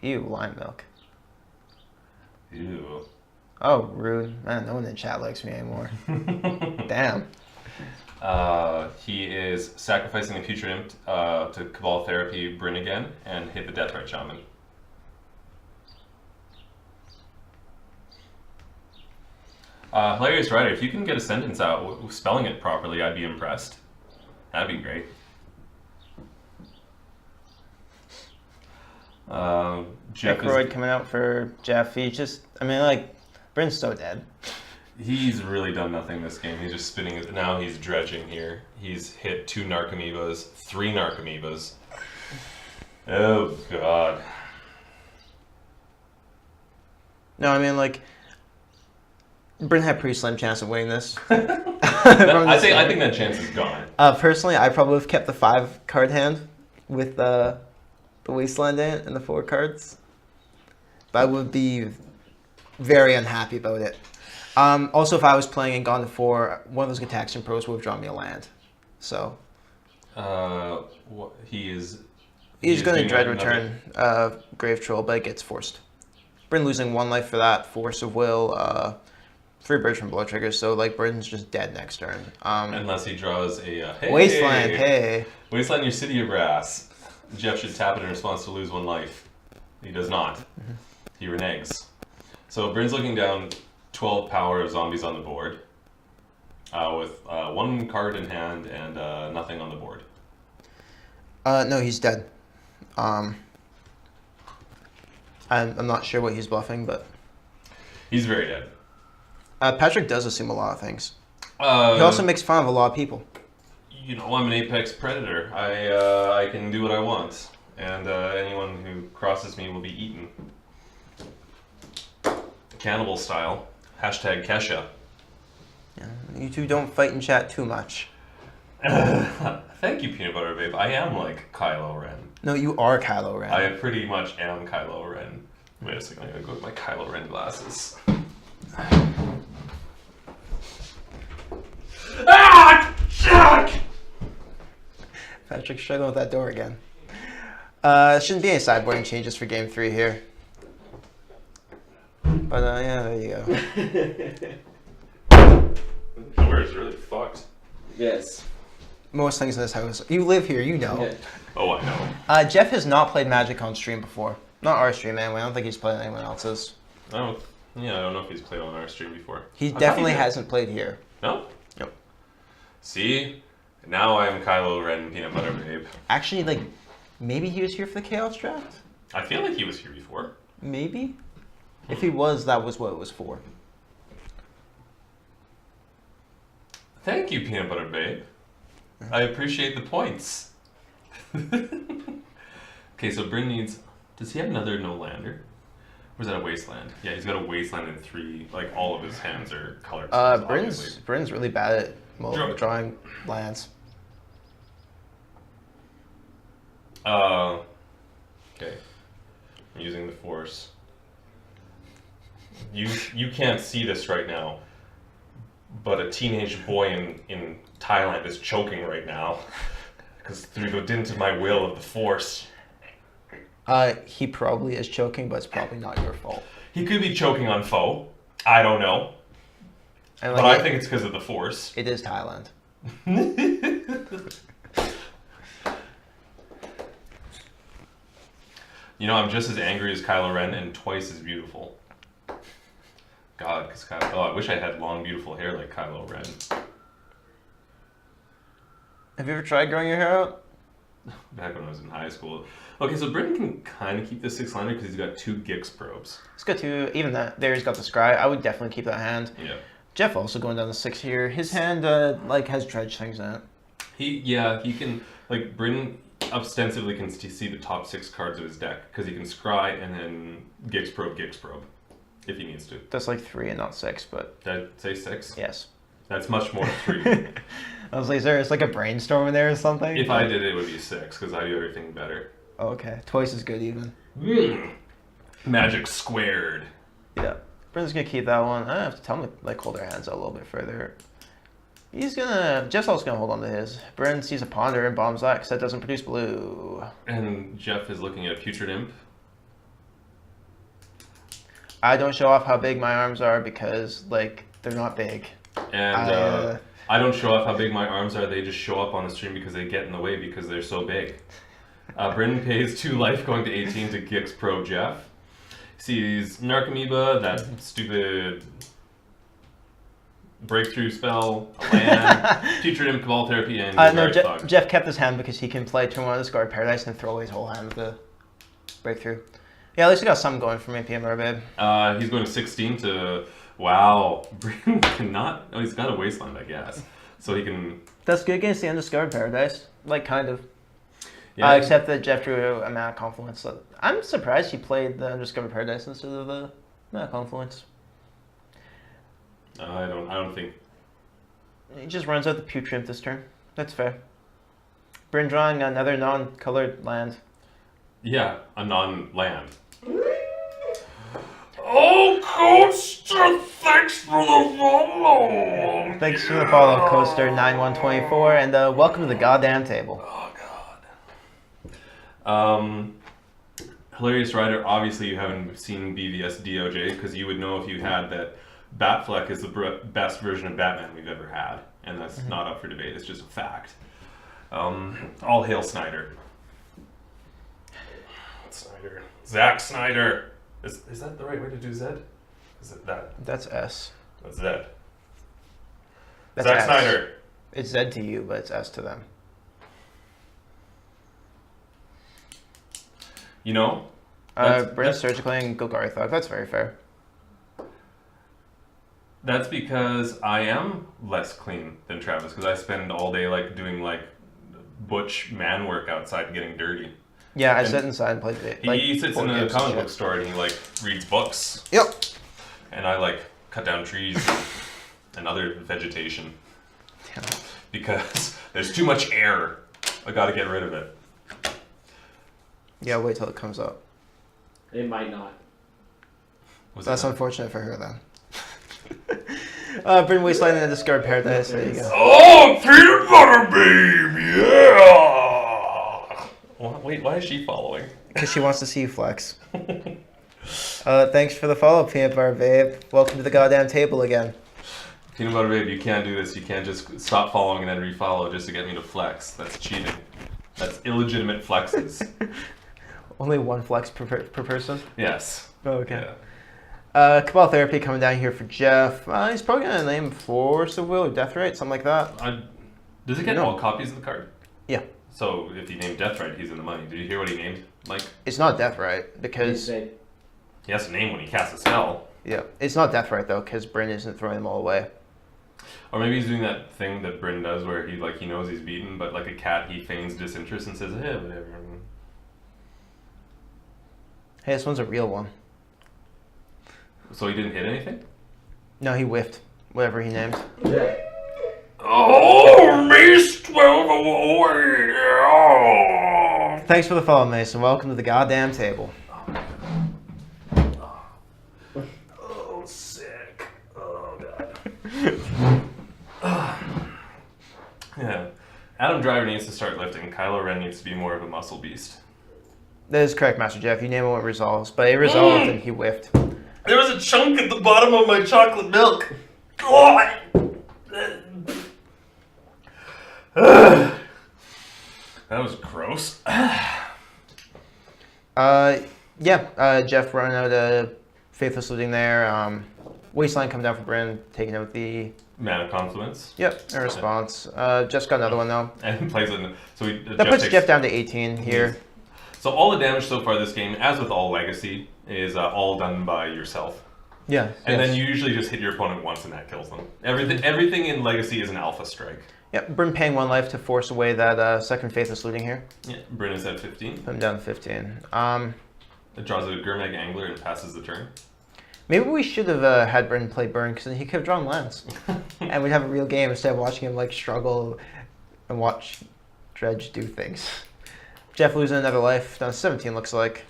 Ew, lime milk. Ew. Oh, rude. Man, no one in chat likes me anymore. Damn. He is sacrificing the Putrid Imp to Cabal Therapy Bryn again and hit the Deathrite Shaman. Hilarious Rider, if you can get a sentence out spelling it properly, I'd be impressed. That'd be great. Jeff Necroid is, coming out for Jeff. He just... I mean, like, Bryn's so dead. he's really done nothing this game. He's just spinning it. Now he's dredging here. He's hit 2 Narcomoebas, 3 Narcomoebas. Oh, God. No, I mean, like... Bryn had a pretty slim chance of winning this. I think that chance is gone. Personally, I probably would have kept the 5-card hand with the Wasteland in it and the 4 cards. But I would be very unhappy about it. Also, if I was playing and gone to 4, one of those Gataxian Pros would have drawn me a land. So He's going to doing dread another- return Grave Troll, but it gets forced. Bryn losing 1 life for that, Force of Will, 3 Bridge from Blow Triggers, so like Bryn's just dead next turn. Unless he draws a hey, Wasteland, hey. Wasteland, your City of Brass. Jeff should tap it in response to lose 1 life. He does not. He reneges. So Bryn's looking down 12 power of zombies on the board, with 1 card in hand and nothing on the board. No, he's dead. I'm not sure what he's bluffing, but He's very dead. Patrick does assume a lot of things. He Uh, also makes fun of a lot of people. You know, I'm an apex predator. I can do what I want, and anyone who crosses me will be eaten. Cannibal style. Hashtag Kesha. Yeah, you two don't fight in chat too much. Thank you, Peanut Butter Babe. I am like Kylo Ren. No, you are Kylo Ren. I pretty much am Kylo Ren. Wait a second, I'm gonna go with my Kylo Ren glasses. Ah! Jack! Patrick's struggling with that door again. Shouldn't be any sideboarding changes for game 3 here. But yeah, there you go. The door is really fucked. Yes. Most things in this house. You live here, you know. Yeah. Oh, I know. Jeff has not played Magic on stream before. Not our stream anyway. I don't think he's played anyone else's. I don't know if he's played on our stream before. He I thought definitely did. hasn't played here. No? Nope. See? Now I am Kylo Ren Peanut Butter Babe. Actually, like, maybe he was here for the Chaos Draft? I feel like he was here before. Maybe? If he was, that was what it was for. Thank you, Peanut Butter Babe. I appreciate the points. Okay, so Bryn needs... Does he have another no-lander? Or is that a wasteland? Yeah, he's got a wasteland in 3. Like, all of his hands are colored. Bryn's really bad at drawing lands. Okay. I'm using the Force. You can't see this right now, but a teenage boy in Thailand is choking right now because through the dint of my will of the Force. He probably is choking, but it's probably not your fault. He could be choking on foe. I don't know, And, but I think it's because of the Force. it is Thailand. You know, I'm just as angry as Kylo Ren and twice as beautiful. God, because I wish I had long, beautiful hair like Kylo Ren. Have you ever tried growing your hair out? Back when I was in high school. Okay, so Britton can kind of keep the 6-liner because he's got 2 Gix probes. It's good too. Even that, there he's got the scry. I would definitely keep that hand. Yeah. Jeff also going down to 6 here. His hand, like, has dredge things in it. He can, like, Britton ostensibly can see the top 6 cards of his deck because he can scry and then Gix probe, if he needs to. That's like 3 and not 6, but Did I say 6? yes. That's much more than 3. I was like, is there like a brainstorm in there or something? If I did it, it would be 6 because I do everything better. Oh, okay. Twice as good even. Magic squared. Yeah. Bryn's gonna keep that one. I have to tell him to like hold their hands out a little bit further. Jeff's also gonna hold on to his. Bryn sees a ponder and bombs that because that doesn't produce blue. And Jeff is looking at Putrid Imp. I don't show off how big my arms are because like they're not big. And I don't show off how big my arms are. They just show up on the stream because they get in the way because they're so big. Bryn pays 2 life going to 18 to Gix Pro Jeff. Sees Narcomoeba, that stupid breakthrough spell, a land, Putrid Imp, Cabal Therapy, and No, Red Thug. Jeff kept his hand because he can play turn 1 discard Paradise and throw away his whole hand with the breakthrough. Yeah, at least we got something going for me, PMR babe. He's going to 16 to... Wow. Bryn cannot... Oh, he's got a wasteland, I guess. So he can... That's good against the Undiscovered Paradise. Like, kind of. Yeah, Except that Jeff drew a Mana Confluence. So I'm surprised he played the Undiscovered Paradise instead of the Mana Confluence. I don't think... He just runs out the Putrid Imp this turn. That's fair. Bryn drawing another non-colored land. Yeah, a non-land. Oh, Coaster, thanks for the follow. Thanks for the follow, Coaster9124, and welcome to the goddamn table. Oh, God. Hilarious Rider, obviously you haven't seen BVS DOJ, because you would know if you had that Batfleck is the best version of Batman we've ever had, and that's not up for debate, it's just a fact. All hail Snyder. Snyder. Zack Snyder. Is that the right way to do Zed? Is it that? That's S. That's Z. That's Zack S. Snyder. It's Z to you, but it's S to them. You know? That's- Bryn Surgically and Golgari Thug. That's very fair. That's because I am less clean than Travis, because I spend all day like doing like butch man work outside getting dirty. Yeah, I And sit inside and play He sits in board a games and comic book shit. store and he like reads books, Yep. and I like cut down trees and other vegetation Damn. because there's too much air. I got to get rid of it. Yeah, wait till it comes up. It might not. Was That's it- unfortunate for her, then. Bryn Wasteland and Discard Paradise. There you go. Oh, peanut butter beam, yeah! Wait, why is she following? Because she wants to see you flex. Thanks for the follow, Peanut Butter Babe. Welcome to the goddamn table again. Peanut butter babe, you can't do this. You can't just stop following and then refollow just to get me to flex. That's cheating. That's illegitimate flexes. Only one flex per person? Yes. Oh, okay. Yeah. Cabal Therapy coming down here for Jeff. He's probably going to name Force of Will or Death Right, something like that. Does it get No. all copies of the card? Yeah. So if he named Death Right, he's in the money. Did you hear what he named, Mike? It's not Death Right, He because... said, He has to name when he casts a spell. Yeah, it's not Death Right, though, because Bryn isn't throwing them all away. Or maybe he's doing that thing that Bryn does where he knows he's beaten, but like a cat, he feigns disinterest and says, hey, whatever. Hey, this one's a real one. So he didn't hit anything? No, he whiffed. Whatever he named. yeah. Oh, Mace 1208! Oh. Thanks for the follow, Mason. Welcome to the goddamn table. Oh, sick. Oh, God. Yeah. Adam Driver needs to start lifting. Kylo Ren needs to be more of a muscle beast. That is correct, Master Jeff. You name it when it resolves, but it resolved and he whiffed. There was a chunk at the bottom of my chocolate milk. Oh. That was gross. Jeff running out of Faithless Looting there. Wasteland coming down for Bryn, taking out the... Man of Confluence. Yep, a response. Jeff's got another one, though. And plays it. So That puts Jeff down to 18 here. So all the damage so far this game, as with all Legacy, is all done by yourself. Yeah. And yes. then you usually just hit your opponent once and that kills them. Everything in Legacy is an alpha strike. Yep, Bryn paying 1 life to force away that second Faithless Looting here. Yeah, Bryn is at 15. Put him down to 15. It draws a Gurmag Angler and passes the turn. Maybe we should have had Bryn play Burn, because then he could have drawn lands. And we'd have a real game instead of watching him struggle and watch Dredge do things. Jeff losing another life, down to 17 looks like.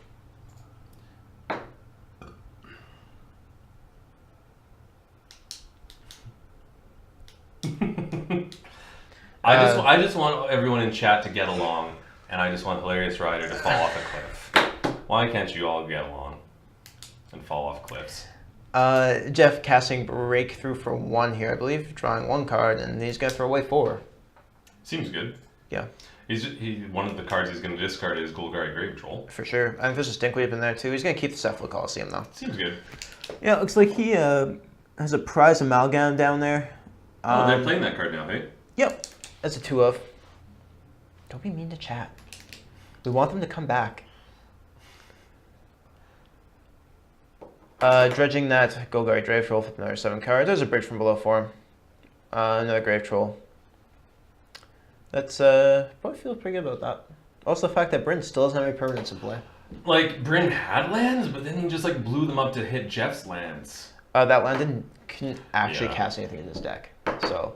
I just want everyone in chat to get along, and I just want Hilarious Rider to fall off a cliff. Why can't you all get along and fall off cliffs? Jeff casting Breakthrough for 1 here, I believe, drawing 1 card, and he's going to throw away 4. Seems good. Yeah, One of the cards he's going to discard is Golgari Grave Troll. for sure. And there's a Stinkweed in there, too. He's going to keep the Cephalo Coliseum, though. Seems good. Yeah, it looks like he has a prize Amalgam down there. Oh, they're playing that card now, hey? Yep, that's a 2 of. Don't be mean to chat. We want them to come back. Dredging that Golgari Grave Troll with another 7 cards. There's a Bridge from Below for him. Another Grave Troll. That's probably feels pretty good about that. Also, the fact that Bryn still doesn't have any permanents in play. Like, Bryn had lands, but then he just blew them up to hit Jeff's lands. That land couldn't actually Yeah. cast anything in this deck, so.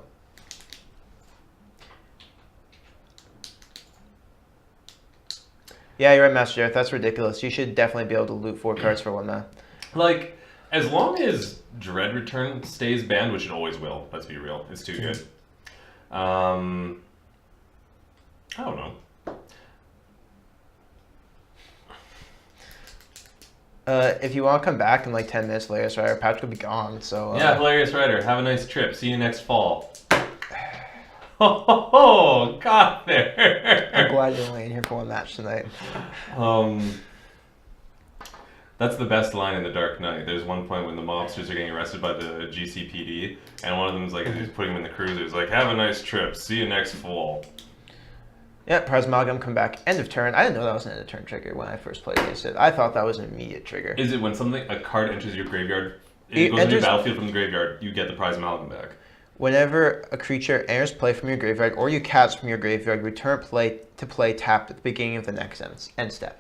Yeah, you're right, Master Jeff. That's ridiculous. You should definitely be able to loot 4 cards for 1 mana. Like, as long as Dread Return stays banned, which it always will, let's be real, it's too good. I don't know. If you want to come back in 10 minutes later, sorry, our Patrick will be gone, so... Yeah, Hilarious Rider, have a nice trip. See you next fall. Oh, got I'm there. glad you're only in here for 1 match tonight. That's the best line in The Dark Knight. There's one point when the mobsters are getting arrested by the GCPD, and one of them's like, he's putting them in the cruiser. He's like, "Have a nice trip. See you next fall." Yeah, Prize Amalgam come back end of turn. I didn't know that was an end of turn trigger when I first played against it. I thought that was an immediate trigger. Is it when a card enters your graveyard, It it goes into your enters- battlefield from the graveyard, you get the Prize Amalgam back? Whenever a creature enters play from your graveyard or you cast from your graveyard, return play to play tapped at the beginning of the next end step.